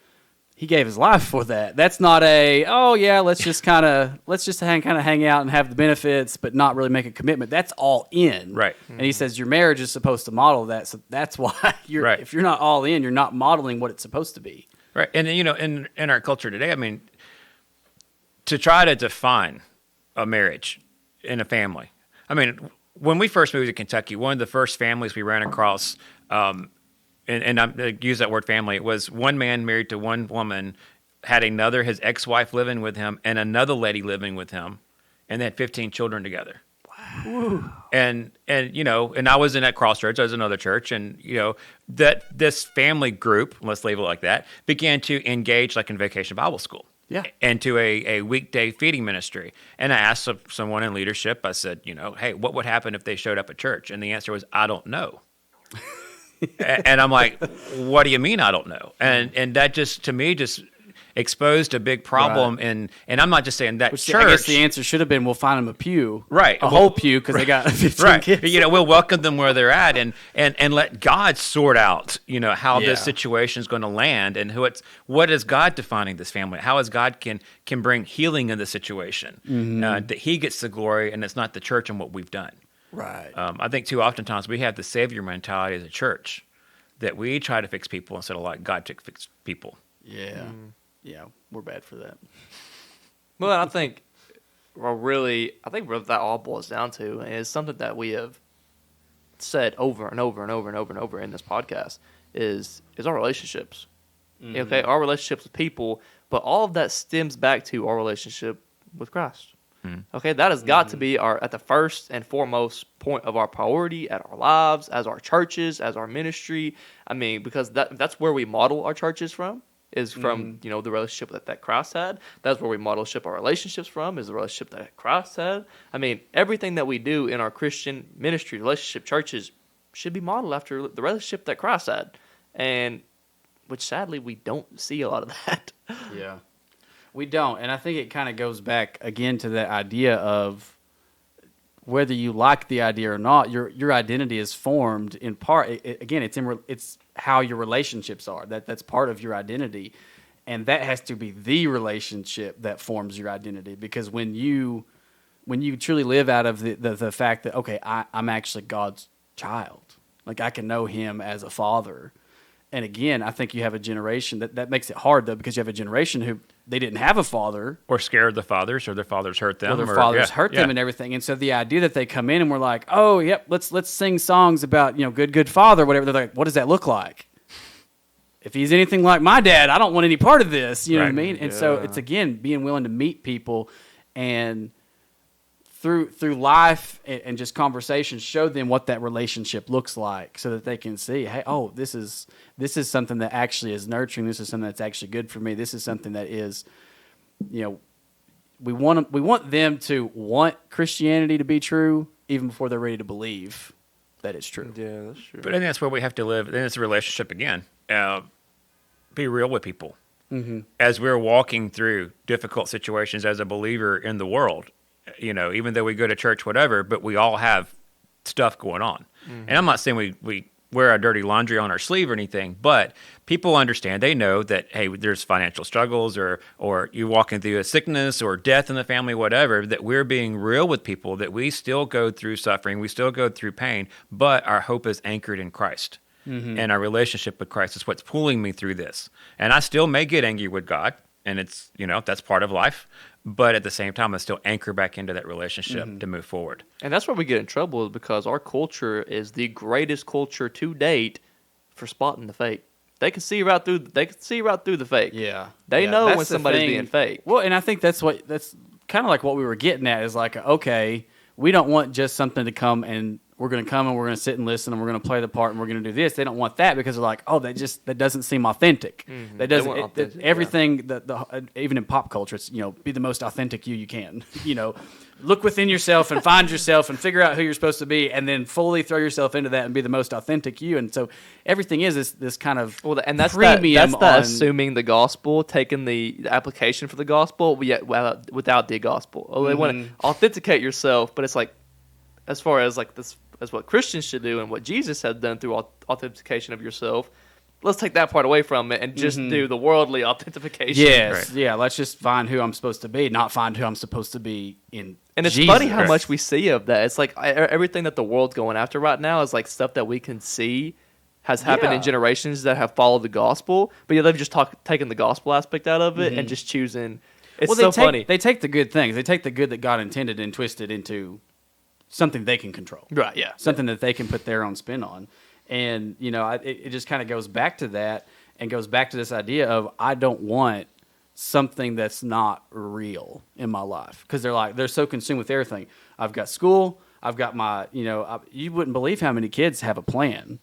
He gave his life for that. That's not let's just hang out and have the benefits, but not really make a commitment. That's all in. Right. And he says your marriage is supposed to model that. So that's why if you're not all in, you're not modeling what it's supposed to be. Right. And you know, in our culture today, I mean, to try to define a marriage in a family. I mean, when we first moved to Kentucky, one of the first families we ran across, and I use that word family, it was one man married to one woman, had his ex-wife living with him, and another lady living with him, and they had 15 children together. Wow. And you know, and I was in at Crossroads, I was in another church, and you know, that this family group, let's label it like that, began to engage like in Vacation Bible School. Yeah. And to a weekday feeding ministry. And I asked someone in leadership, I said, you know, hey, what would happen if they showed up at church? And the answer was, I don't know. And I'm like, what do you mean I don't know? And that just, to me, just exposed a big problem. Right. And I'm not just saying that church. I guess the answer should have been, we'll find them a pew. Right. A whole pew because they got 15 kids. You know, we'll welcome them where they're at and let God sort out, you know, how this situation is going to land and what is God defining this family? How is God can bring healing in the situation? That he gets the glory and it's not the church and what we've done. Right. I think too oftentimes we have the savior mentality as a church that we try to fix people instead of like God to fix people. Yeah. Yeah, we're bad for that. Well, I think what that all boils down to is something that we have said over and over and over and over and over in this podcast is our relationships. Okay, our relationships with people, but all of that stems back to our relationship with Christ. Okay, that has got to be at the first and foremost point of our priority at our lives, as our churches, as our ministry. I mean, because that's where we model our churches from. Is from you know the relationship that Christ had. That's where we model our relationships from. Is the relationship that Christ had. I mean, everything that we do in our Christian ministry, relationship churches, should be modeled after the relationship that Christ had, and which sadly we don't see a lot of that. Yeah, we don't, and I think it kind of goes back again to that idea of whether you like the idea or not. Your identity is formed in part. It's how your relationships are. That's part of your identity, and that has to be the relationship that forms your identity. Because when you truly live out of the fact that, okay, I'm actually God's child, like I can know Him as a father, And again, I think you have a generation that makes it hard though, because you have a generation who they didn't have a father, or scared the fathers, or their fathers hurt them, or their fathers hurt them and everything. And so the idea that they come in and we're like, oh, yep, let's sing songs about, good father, whatever. They're like, what does that look like? If he's anything like my dad, I don't want any part of this. You know what I mean? And so it's, again, being willing to meet people and through life and just conversations, show them what that relationship looks like, so that they can see, hey, oh, this is something that actually is nurturing. This is something that's actually good for me. This is something that is, we want them to want Christianity to be true even before they're ready to believe that it's true. Yeah, that's true. But I think that's where we have to live. Then it's a relationship again. Be real with people. Mm-hmm. As we're walking through difficult situations as a believer in the world, even though we go to church, whatever, but we all have stuff going on. Mm-hmm. And I'm not saying we wear our dirty laundry on our sleeve or anything, but people understand. They know that, hey, there's financial struggles or you're walking through a sickness or death in the family, whatever, that we're being real with people, that we still go through suffering, we still go through pain, but our hope is anchored in Christ. Mm-hmm. And our relationship with Christ is what's pulling me through this. And I still may get angry with God, and it's, that's part of life. But at the same time, I still anchor back into that relationship to move forward. And that's where we get in trouble, is because our culture is the greatest culture to date for spotting the fake. They can see right through the fake. Yeah. They know when somebody's being fake. Well, and I think that's kind of like what we were getting at, is like, okay, we don't want just something to come and we're going to come and we're going to sit and listen and we're going to play the part and we're going to do this. They don't want that, because they're like, oh, that doesn't seem authentic. Mm-hmm. That doesn't everything even in pop culture, it's, be the most authentic you can. Look within yourself and find yourself and figure out who you're supposed to be, and then fully throw yourself into that and be the most authentic you. And so everything is this kind of that's premium that's assuming the gospel, taking the application for the gospel, yet without the gospel. Oh, they want to authenticate yourself, but it's like, as far as like this, as what Christians should do and what Jesus has done through authentication of yourself, let's take that part away from it and just do the worldly authentication. Yes, yeah. Let's just find who I'm supposed to be, not find who I'm supposed to be in. And it's Jesus. funny how much we see of that. It's like everything that the world's going after right now is like stuff that we can see has happened in generations that have followed the gospel, but they've just taken the gospel aspect out of it and just choosing. It's funny. They take the good things. They take the good that God intended and twist it into something they can control. Right, yeah. Something that they can put their own spin on. And, it just kind of goes back to that, and goes back to this idea of, I don't want something that's not real in my life. Because they're so consumed with everything. I've got school, I've got my, you wouldn't believe how many kids have a plan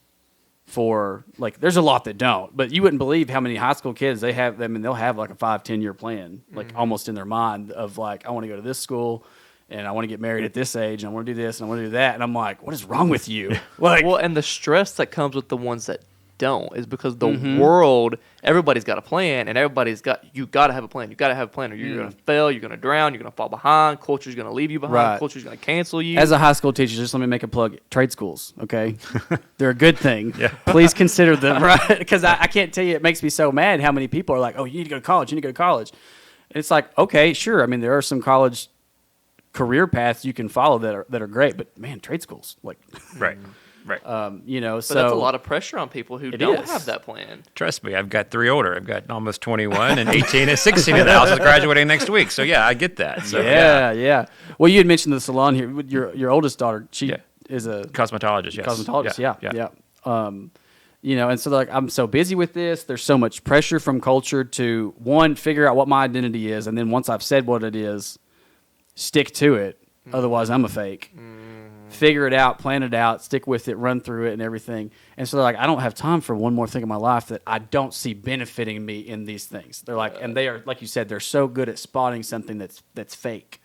for, like, there's a lot that don't, but you wouldn't believe how many high school kids they have. I mean, they'll have like a 5-10 year plan, like almost in their mind, of like, I want to go to this school, and I want to get married at this age, and I want to do this, and I want to do that. And I'm like, what is wrong with you? Like, well, and the stress that comes with the ones that don't is because the world, everybody's got a plan, and you got to have a plan. You got to have a plan, or you're going to fail, you're going to drown, you're going to fall behind, culture's going to leave you behind, right. Culture's going to cancel you. As a high school teacher, just let me make a plug. Trade schools, okay? They're a good thing. Yeah. Please consider them, right? Because I can't tell you, it makes me so mad how many people are like, oh, you need to go to college, And it's like, okay, sure. I mean, there are some college career paths you can follow that are great, but man, trade schools, like, right. But so that's a lot of pressure on people who don't have that plan. Trust me, I've got 3 older. I've got almost 21 and 18 and 16 in the house is graduating next week. So yeah, I get that. So yeah. Well, you had mentioned the salon here. With your oldest daughter, she is a cosmetologist. Yes. Cosmetologist, yeah. And so like, I'm so busy with this. There's so much pressure from culture to, one, figure out what my identity is, and then once I've said what it is, stick to it. Otherwise, I'm a fake. Figure it out, plan it out, stick with it, run through it, and everything. And so they're like, I don't have time for one more thing in my life that I don't see benefiting me in these things. They're like, and they are, like you said, they're so good at spotting something that's fake,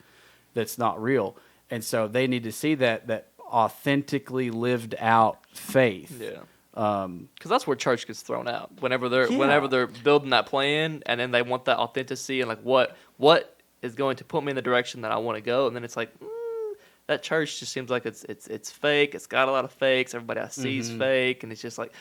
that's not real. And so they need to see that authentically lived out faith. Yeah. Because that's where church gets thrown out. Whenever they're building that plan, and then they want that authenticity and like what is going to put me in the direction that I want to go, and then it's like, that church just seems like it's fake. It's got a lot of fakes. Everybody I see is fake, and it's just like,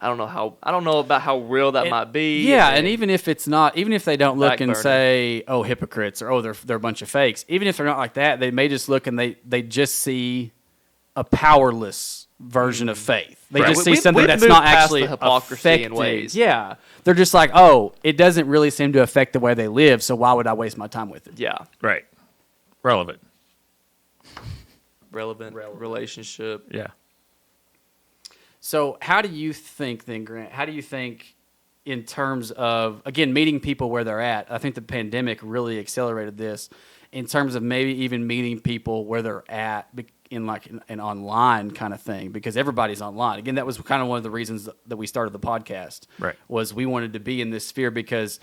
I don't know about how real that might be. Yeah, and even if it's not, even if they don't look and say, oh, hypocrites, or oh, they're a bunch of fakes. Even if they're not like that, they may just look and they just see a powerless version of faith. They Right. just see We- something we've that's moved not past actually the hypocrisy in affecting. ways. Yeah, they're just like, oh, it doesn't really seem to affect the way they live, so why would I waste my time with it? Yeah. Right. Relevant. Relevant relationship. Yeah. So how do you think then, Grant? How do you think in terms of, again, meeting people where they're at? I think the pandemic really accelerated this in terms of maybe even meeting people where they're at in like an online kind of thing, because everybody's online. Again, that was kind of one of the reasons that we started the podcast. Right. Was we wanted to be in this sphere because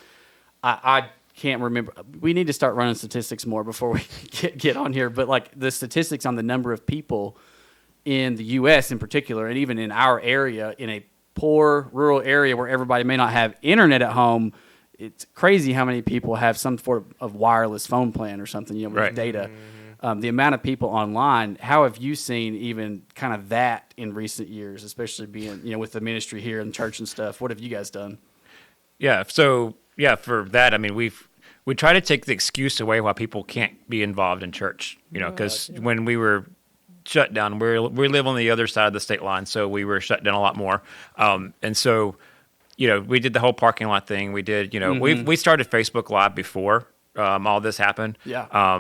I can't remember. We need to start running statistics more before we get on here. But like the statistics on the number of people in the U.S. in particular, and even in our area, in a poor rural area where everybody may not have internet at home, it's crazy how many people have some sort of wireless phone plan or something, with Right. data. The amount of people online, how have you seen even kind of that in recent years, especially being, with the ministry here and church and stuff? What have you guys done? Yeah. So for that, I mean, we try to take the excuse away why people can't be involved in church. Because when we were shut down, we live on the other side of the state line, so we were shut down a lot more. And so, we did the whole parking lot thing. We did, we started Facebook Live before all this happened. Yeah.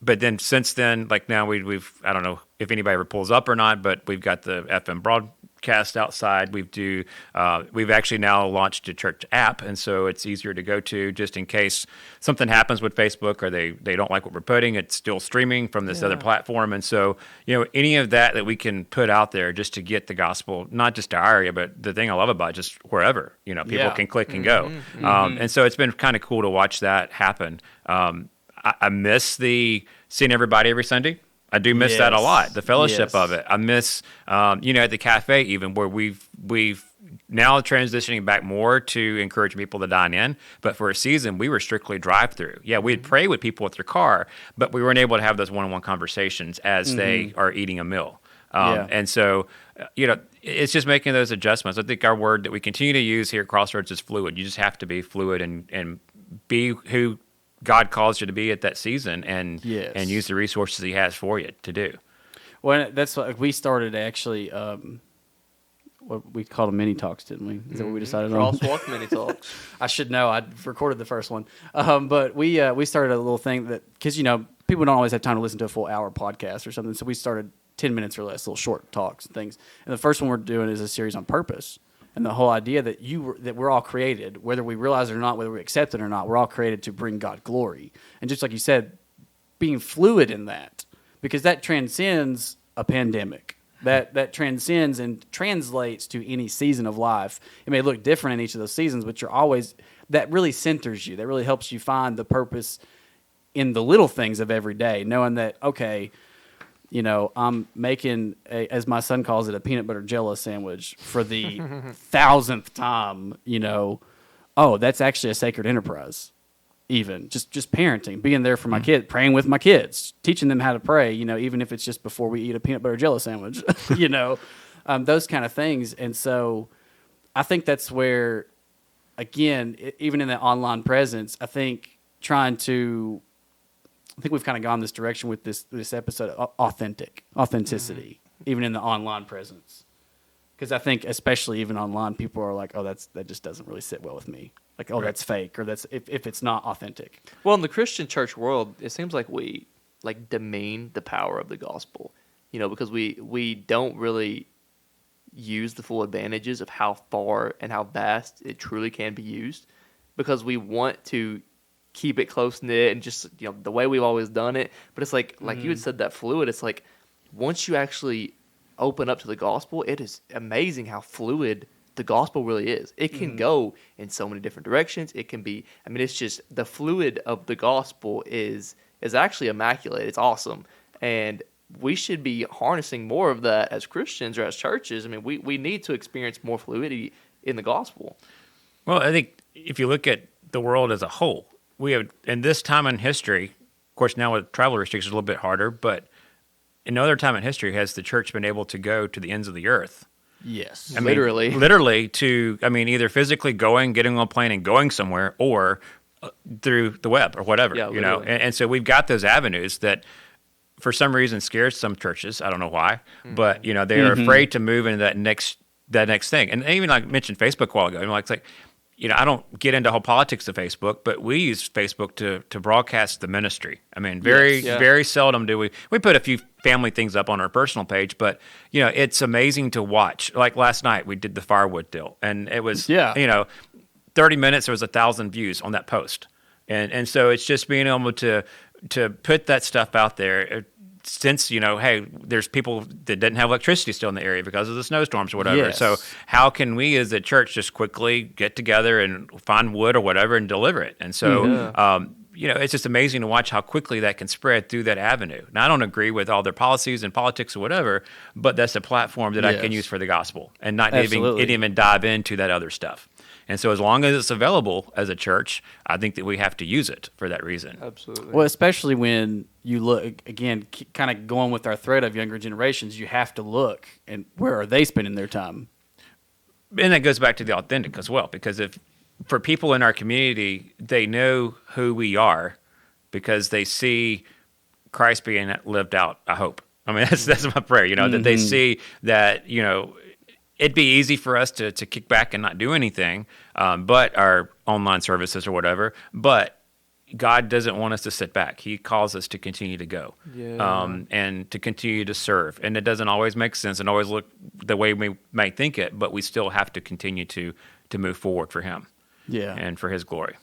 But then since then, like now we've I don't know if anybody ever pulls up or not, but we've got the FM broadcast outside. We've actually now launched a church app, and so it's easier to go to just in case something happens with Facebook or they don't like what we're putting. It's still streaming from this other platform, and so any of that we can put out there just to get the gospel, not just to our area, but the thing I love about it, just wherever people can click and go. And so it's been kind of cool to watch that happen. I miss the seeing everybody every Sunday. I do miss that a lot, the fellowship Yes. of it. I miss, at the cafe even, where we've now transitioning back more to encourage people to dine in. But for a season, we were strictly drive-through. Yeah, we'd pray with people with their car, but we weren't able to have those one-on-one conversations as they are eating a meal. And so, it's just making those adjustments. I think our word that we continue to use here at Crossroads is fluid. You just have to be fluid and be who God calls you to be at that season, and use the resources He has for you to do. Well, that's what we started actually. What we called them mini talks, didn't we? Is that what we decided on? CrossWalk mini talks. I should know. I recorded the first one, but we started a little thing that because people don't always have time to listen to a full hour podcast or something, so we started 10 minutes or less, little short talks and things. And the first one we're doing is a series on purpose. And the whole idea that that we're all created, whether we realize it or not, whether we accept it or not, we're all created to bring God glory. And just like you said, being fluid in that, because that transcends a pandemic. That transcends and translates to any season of life. It may look different in each of those seasons, but that really centers you. That really helps you find the purpose in the little things of every day, knowing that, okay, I'm making, as my son calls it, a peanut butter jello sandwich for the 1,000th time, oh, that's actually a sacred enterprise. Even just parenting, being there for my kid, praying with my kids, teaching them how to pray, even if it's just before we eat a peanut butter jello sandwich, those kind of things. And so I think that's where, again, even in the online presence, I think we've kind of gone this direction with this episode of authenticity, even in the online presence. Because I think, especially even online, people are like, oh, that just doesn't really sit well with me. Like, oh, that's fake, or that's if it's not authentic. Well, in the Christian church world, it seems like we demean the power of the gospel, because we don't really use the full advantages of how far and how vast it truly can be used, because we want to keep it close knit and just the way we've always done it. But it's like you had said, that fluid. It's like once you actually open up to the gospel, it is amazing how fluid the gospel really is. It can go in so many different directions. It can be, it's just the fluid of the gospel is actually immaculate. It's awesome. And we should be harnessing more of that as Christians or as churches. We need to experience more fluidity in the gospel. Well, I think if you look at the world as a whole, we have, in this time in history, of course, now with travel restrictions, a little bit harder, but in no other time in history has the church been able to go to the ends of the earth. Yes. Literally to, either physically getting on a plane and going somewhere, or through the web or whatever, Yeah, And so we've got those avenues that for some reason scares some churches. I don't know why, but they are afraid to move into that next thing. And even like I mentioned Facebook a while ago, it's like, I don't get into whole politics of Facebook, but we use Facebook to broadcast the ministry. I mean, very seldom do we put a few family things up on our personal page, but it's amazing to watch. Like last night, we did the firewood deal, and it was 30 minutes, there was 1,000 views on that post, and so it's just being able to put that stuff out there. Since, hey, there's people that didn't have electricity still in the area because of the snowstorms or whatever. Yes. So how can we as a church just quickly get together and find wood or whatever and deliver it? And so, it's just amazing to watch how quickly that can spread through that avenue. Now, I don't agree with all their policies and politics or whatever, but that's a platform that I can use for the gospel and not even dive into that other stuff. And so as long as it's available as a church, I think that we have to use it for that reason. Absolutely. Well, especially when you look, again, kind of going with our thread of younger generations, you have to look and where are they spending their time? And that goes back to the authentic as well, because if for people in our community, they know who we are because they see Christ being lived out, I hope. I mean, that's my prayer, that they see that, it'd be easy for us to kick back and not do anything, but our online services or whatever. But God doesn't want us to sit back. He calls us to continue to go and to continue to serve. And it doesn't always make sense and always look the way we might think it, but we still have to continue to move forward for Him and for His glory.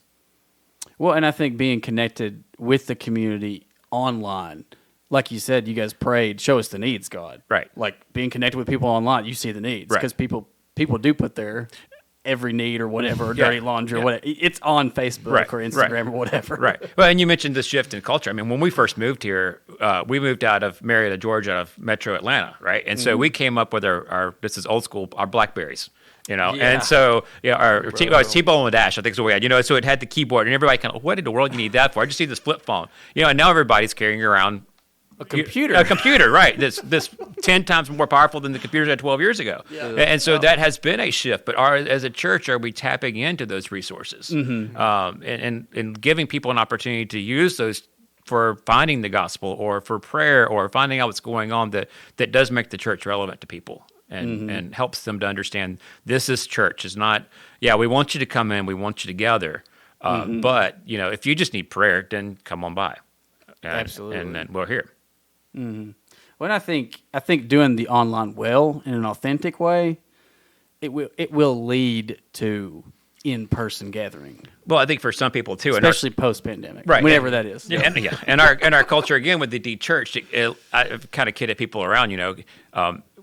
Well, and I think being connected with the community online, like you said, you guys prayed, show us the needs, God. Right. Like being connected with people online, you see the needs. Because people do put their every need or whatever, or dirty laundry or whatever. It's on Facebook or Instagram or whatever. Right. Well, and you mentioned the shift in culture. I mean, when we first moved here, we moved out of Marietta, Georgia, out of Metro Atlanta, right? And so we came up with our this is old school, our BlackBerries. And so our T-Bone and Dash, I think is what we had. So it had the keyboard, and everybody kind of, what in the world do you need that for? I just need this flip phone. And now everybody's carrying around a computer. A computer, right? This 10 times more powerful than the computers had 12 years ago. Yeah. And so that has been a shift. But as a church, are we tapping into those resources and giving people an opportunity to use those for finding the gospel or for prayer or finding out what's going on that does make the church relevant to people and helps them to understand this is church. It's not, we want you to come in, we want you to gather. But, if you just need prayer, then come on by. Absolutely. And we're here. Mm-hmm. Well, I think doing the online well in an authentic way, it will lead to in-person gathering. Well, I think for some people too, especially post-pandemic, right? Whenever that is. Yeah, and our culture again with the de-churched, I've kind of kidded people around.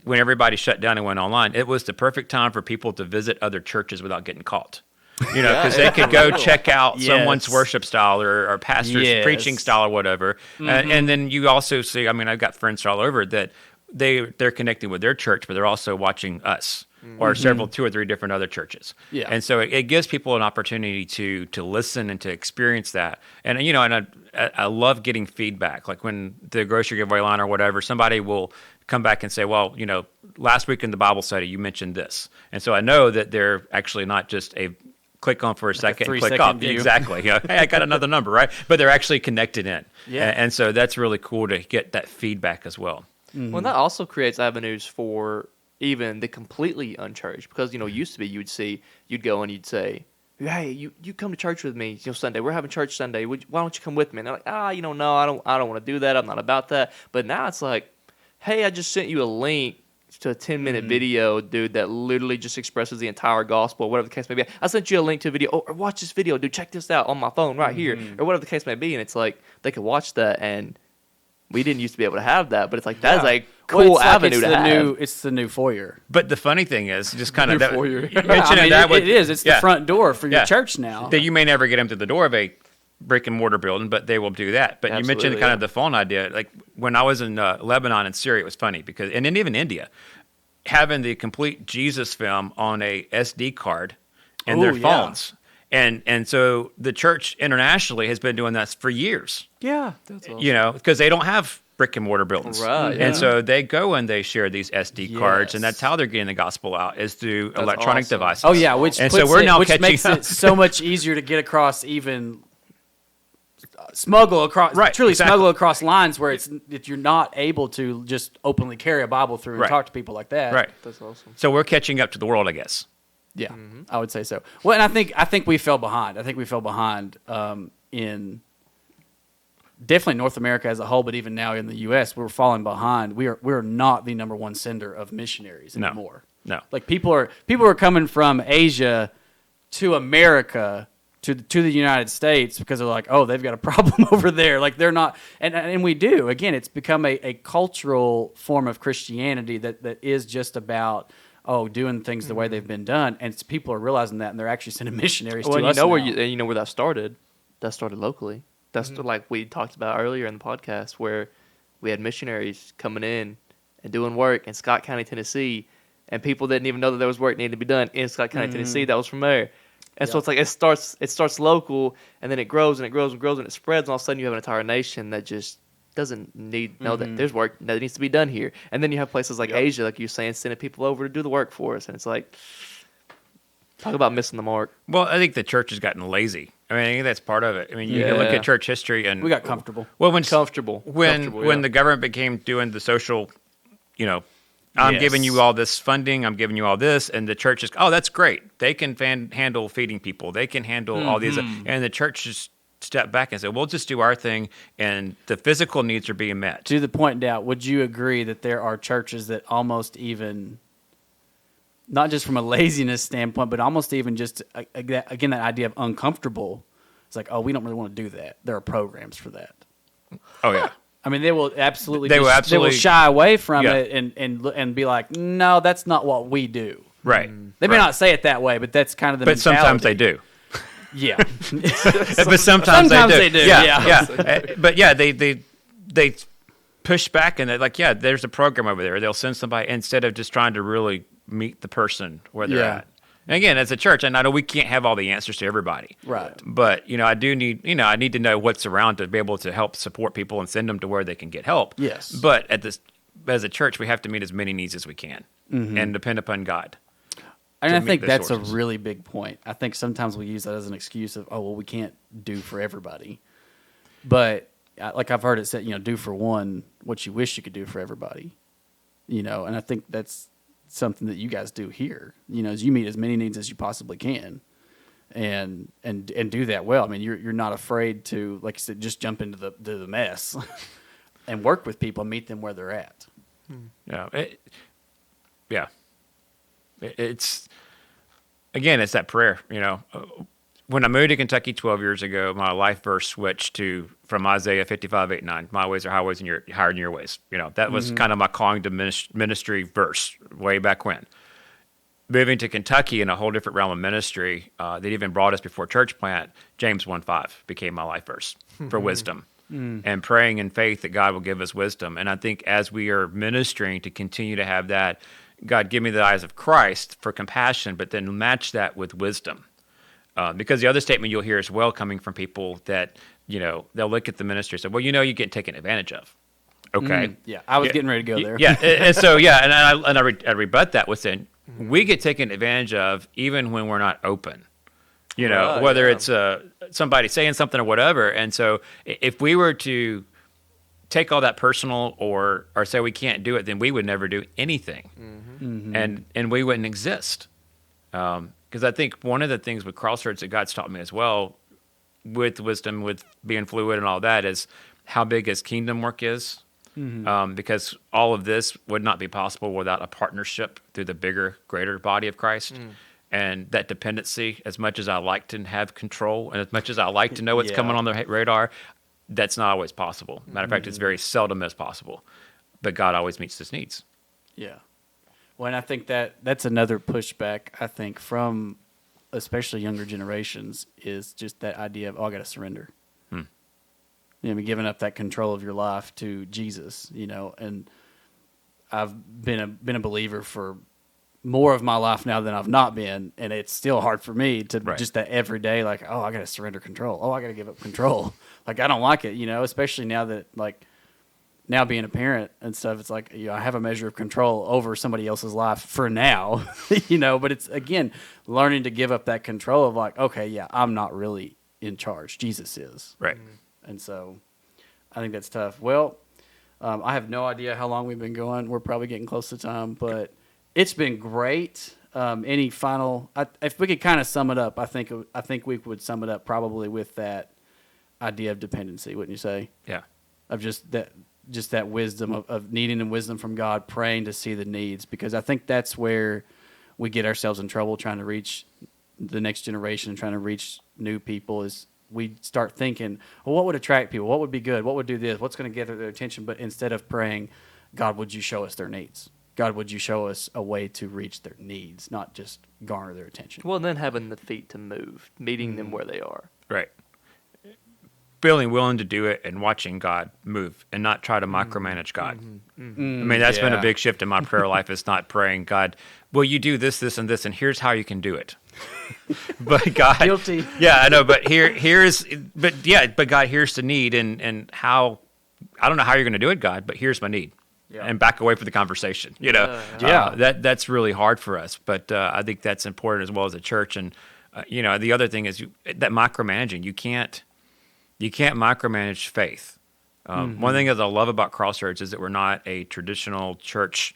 When everybody shut down and went online, it was the perfect time for people to visit other churches without getting caught. Because they could go check out someone's worship style or pastor's preaching style or whatever. And then you also see, I've got friends all over that they're connecting with their church, but they're also watching us or two or three different other churches. Yeah. And so it gives people an opportunity to listen and to experience that. And, I love getting feedback. Like when the grocery giveaway line or whatever, somebody will come back and say, well, last week in the Bible study, you mentioned this. And so I know that they're actually not just a click on for a second and click off. Exactly. Hey, I got another number, right? But they're actually connected in. Yeah. And so that's really cool to get that feedback as well. Mm-hmm. Well, that also creates avenues for even the completely unchurched. Because, used to be you'd go and you'd say, hey, you come to church with me, Sunday. We're having church Sunday. Why don't you come with me? And they're like, no, I don't want to do that. I'm not about that. But now it's like, hey, I just sent you a link to a 10-minute video, dude, that literally just expresses the entire gospel, whatever the case may be. I sent you a link to a video. Or watch this video, dude. Check this out on my phone right here, or whatever the case may be. And it's like they could watch that, and we didn't used to be able to have that, but it's like that's a cool avenue to have. It's the new foyer. But the funny thing is, just kind of foyer. It is. It's the front door for your church now. That you may never get them to the door of a brick and mortar building, but they will do that. But you mentioned kind of the phone idea. Like when I was in Lebanon and Syria, it was funny because, and even India, having the complete Jesus film on a SD card in their phones. And so the church internationally has been doing that for years. Yeah. That's awesome. Because they don't have brick and mortar buildings. Right. And so they go and they share these SD cards, and that's how they're getting the gospel out is through electronic devices. Oh, yeah. Which makes it so much easier to get across even smuggle across, Right, truly exactly. smuggle across lines where that you're not able to just openly carry a Bible through and Right. talk to people like that. Right. That's awesome. So we're catching up to the world, I guess. Yeah, I would say so. Well, and I think we fell behind. I think we fell behind in definitely North America as a whole, but even now in the U.S., we're falling behind. We're not the number one sender of missionaries No. anymore. No. Like people are coming from Asia to America to the United States because they're like, oh, they've got a problem over there. Like they're not, and we do. Again, it's become a cultural form of Christianity that is just about doing things the way they've been done, and people are realizing that, and they're actually sending missionaries Well, to us where now. you know where that started. That started locally. That's like we talked about earlier in the podcast, where we had missionaries coming in and doing work in Scott County, Tennessee, and people didn't even know that there was work needed to be done in Scott County, Tennessee. That was from there. And so it's like it starts local, and then it grows and it grows and grows and it spreads, and all of a sudden you have an entire nation that just doesn't know that there's work that needs to be done here. And then you have places like Asia, like you're saying, sending people over to do the work for us, and it's like, talk about missing the mark. Well, I think the church has gotten lazy. I mean, I think that's part of it. I mean, you can look at church history, and We got comfortable. Well, when Comfortable. when the government became doing the social, I'm Yes. giving you all this funding, I'm giving you all this, and the church is, oh, that's great. They can handle feeding people. They can handle all these, and the church just stepped back and said, we'll just do our thing, and the physical needs are being met. To the point, Doubt, would you agree that there are churches that almost even, not just from a laziness standpoint, but almost even just, again, that idea of uncomfortable, it's like, oh, we don't really want to do that. There are programs for that. Oh yeah. I mean, they will absolutely, They will absolutely- shy away from Yeah. it and be like, no, that's not what we do. Right. They may Right. not say it that way, but that's kind of the But sometimes they mentality. do. Yeah. But sometimes they do, yeah. Yeah. But yeah, they push back, and they're like, yeah, there's a program over there. They'll send somebody instead of just trying to really meet the person where they're Yeah. at. And again, as a church, and I know we can't have all the answers to everybody. Right. But, I do need, I need to know what's around to be able to help support people and send them to where they can get help. Yes. But as a church, we have to meet as many needs as we can and depend upon God. And to I meet think the that's sources. a really big point. I think sometimes we use that as an excuse of, oh, well, we can't do for everybody. But like I've heard it said, do for one what you wish you could do for everybody. And I think that's something that you guys do here. Is you meet as many needs as you possibly can, and do that well. I mean, you're not afraid to, like you said, just jump into the mess and work with people and meet them where they're at. It's again, it's that prayer. When I moved to Kentucky 12 years ago, my life verse switched from Isaiah 55:8-9. My ways are highways, and you're higher than your ways. That was kind of my calling to ministry verse way back when. Moving to Kentucky in a whole different realm of ministry, that even brought us before church plant, James 1:5 became my life verse for wisdom. And praying in faith that God will give us wisdom. And I think as we are ministering to continue to have that, God, give me the eyes of Christ for compassion, but then match that with wisdom. Because the other statement you'll hear as well coming from people that, they'll look at the ministry and say, well, you get taken advantage of. Okay. Yeah, I was getting ready to go there. Yeah. And so, I rebut that with saying, we get taken advantage of even when we're not open. Right, Whether yeah. it's somebody saying something or whatever. And so if we were to take all that personal or say we can't do it, then we would never do anything. And we wouldn't exist. Because I think one of the things with Crossroads that God's taught me as well, with wisdom, with being fluid and all that, is how big His kingdom work is. Because all of this would not be possible without a partnership through the bigger, greater body of Christ. And that dependency, as much as I like to have control and as much as I like to know what's coming on the radar, that's not always possible. Matter of fact, it's very seldom as possible. But God always meets His needs. Yeah. Well, and I think that's another pushback, I think, from especially younger generations, is just that idea of, I got to surrender. Giving up that control of your life to Jesus, and I've been a believer for more of my life now than I've not been, and it's still hard for me to just that every day, like, oh, I got to surrender control. Oh, I got to give up control. Like, I don't like it, especially now that, like, now being a parent and stuff, it's like, I have a measure of control over somebody else's life for now, but it's, again, learning to give up that control of like, okay, yeah, I'm not really in charge. Jesus is. Right. And so I think that's tough. Well, I have no idea how long we've been going. We're probably getting close to time, but it's been great. Any final? If we could kind of sum it up, I think we would sum it up probably with that idea of dependency, wouldn't you say? Yeah. Of just that wisdom of needing and wisdom from God, praying to see the needs, because I think that's where we get ourselves in trouble trying to reach the next generation and trying to reach new people. Is we start thinking, well, what would attract people? What would be good? What would do this? What's going to gather their attention? But instead of praying, God, would you show us their needs? God, would you show us a way to reach their needs, not just garner their attention? Well, then having the feet to move, meeting them where they are. Right. Feeling willing to do it and watching God move and not try to micromanage God. I mean, that's been a big shift in my prayer life. It's not praying, God, will you do this, this, and this, and here's how you can do it. But God, Guilty. Yeah, I know. But but God, here's the need, and how. I don't know how you're going to do it, God, but here's my need, and back away from the conversation. That's really hard for us. But I think that's important as well as a church. And the other thing is that micromanaging. You can't micromanage faith. One of the things that I love about Crossroads is that we're not a traditional church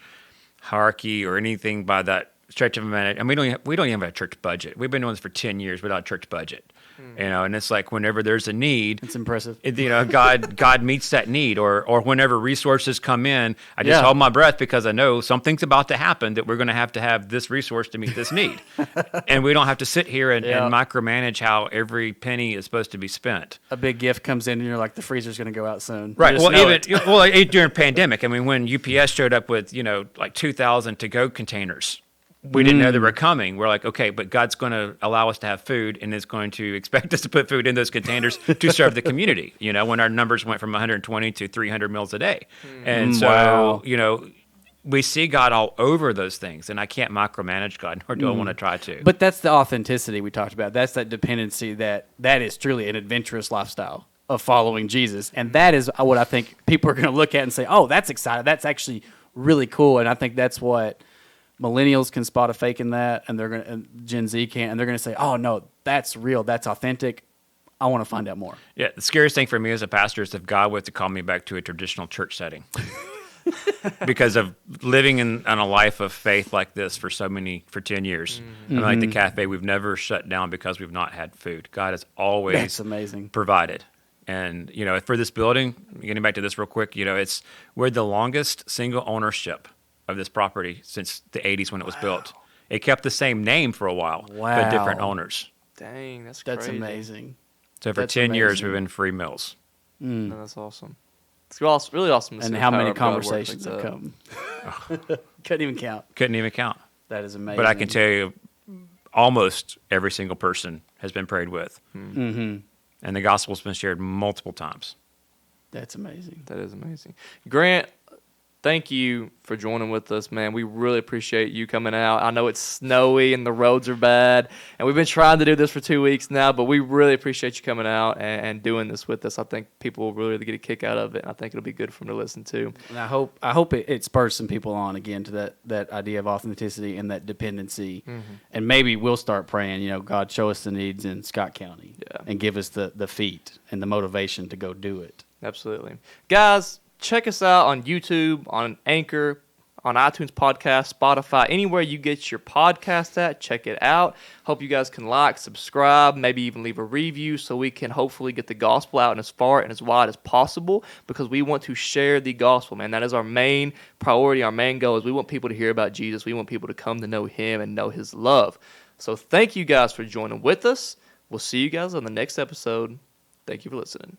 hierarchy or anything by that stretch of a minute. And we don't even have a church budget. We've been doing this for 10 years without a church budget. And it's like whenever there's a need, It's impressive. God meets that need, or whenever resources come in, I just hold my breath because I know something's about to happen that we're going to have this resource to meet this need. And we don't have to sit here and micromanage how every penny is supposed to be spent. A big gift comes in and you're like, the freezer's going to go out soon. Right. You just know it. During pandemic, I mean, when UPS showed up with, like 2,000 to-go containers, we didn't know they were coming. We're like, okay, but God's going to allow us to have food and is going to expect us to put food in those containers to serve the community, when our numbers went from 120 to 300 meals a day. And so, we see God all over those things, and I can't micromanage God, nor do I want to try to. But that's the authenticity we talked about. That's that dependency that is truly an adventurous lifestyle of following Jesus. And that is what I think people are going to look at and say, oh, that's exciting. That's actually really cool. And I think that's what millennials can spot a fake in that, and Gen Z can't, and they're going to say, oh, no, that's real. That's authentic. I want to find out more. Yeah, the scariest thing for me as a pastor is if God was to call me back to a traditional church setting. Because of living in a life of faith like this for 10 years. I mean, like the cafe, we've never shut down because we've not had food. God has always That's amazing. provided. And, for this building, getting back to this real quick, we're the longest single ownership of this property since the 80s when it was built. It kept the same name for a while, but different owners. Dang, that's That's amazing. So for That's 10 years, amazing. we've been free meals. No, that's awesome. It's really awesome to see And the how power many of God work conversations like have that. come. Couldn't even count. Couldn't even count. That is amazing. But I can tell you, almost every single person has been prayed with. Mm-hmm. And the gospel's been shared multiple times. That's amazing. That is amazing. Grant, thank you for joining with us, man. We really appreciate you coming out. I know it's snowy and the roads are bad, and we've been trying to do this for 2 weeks now, but we really appreciate you coming out and doing this with us. I think people will really get a kick out of it, and I think it'll be good for them to listen to. And I hope it spurs some people on again to that idea of authenticity and that dependency. And maybe we'll start praying, God, show us the needs in Scott County and give us the feet and the motivation to go do it. Absolutely. Guys, check us out on YouTube, on Anchor, on iTunes Podcast, Spotify, anywhere you get your podcast at. Check it out. Hope you guys can like, subscribe, maybe even leave a review so we can hopefully get the gospel out and as far and as wide as possible, because we want to share the gospel, man. That is our main priority, our main goal is we want people to hear about Jesus. We want people to come to know him and know his love. So thank you guys for joining with us. We'll see you guys on the next episode. Thank you for listening.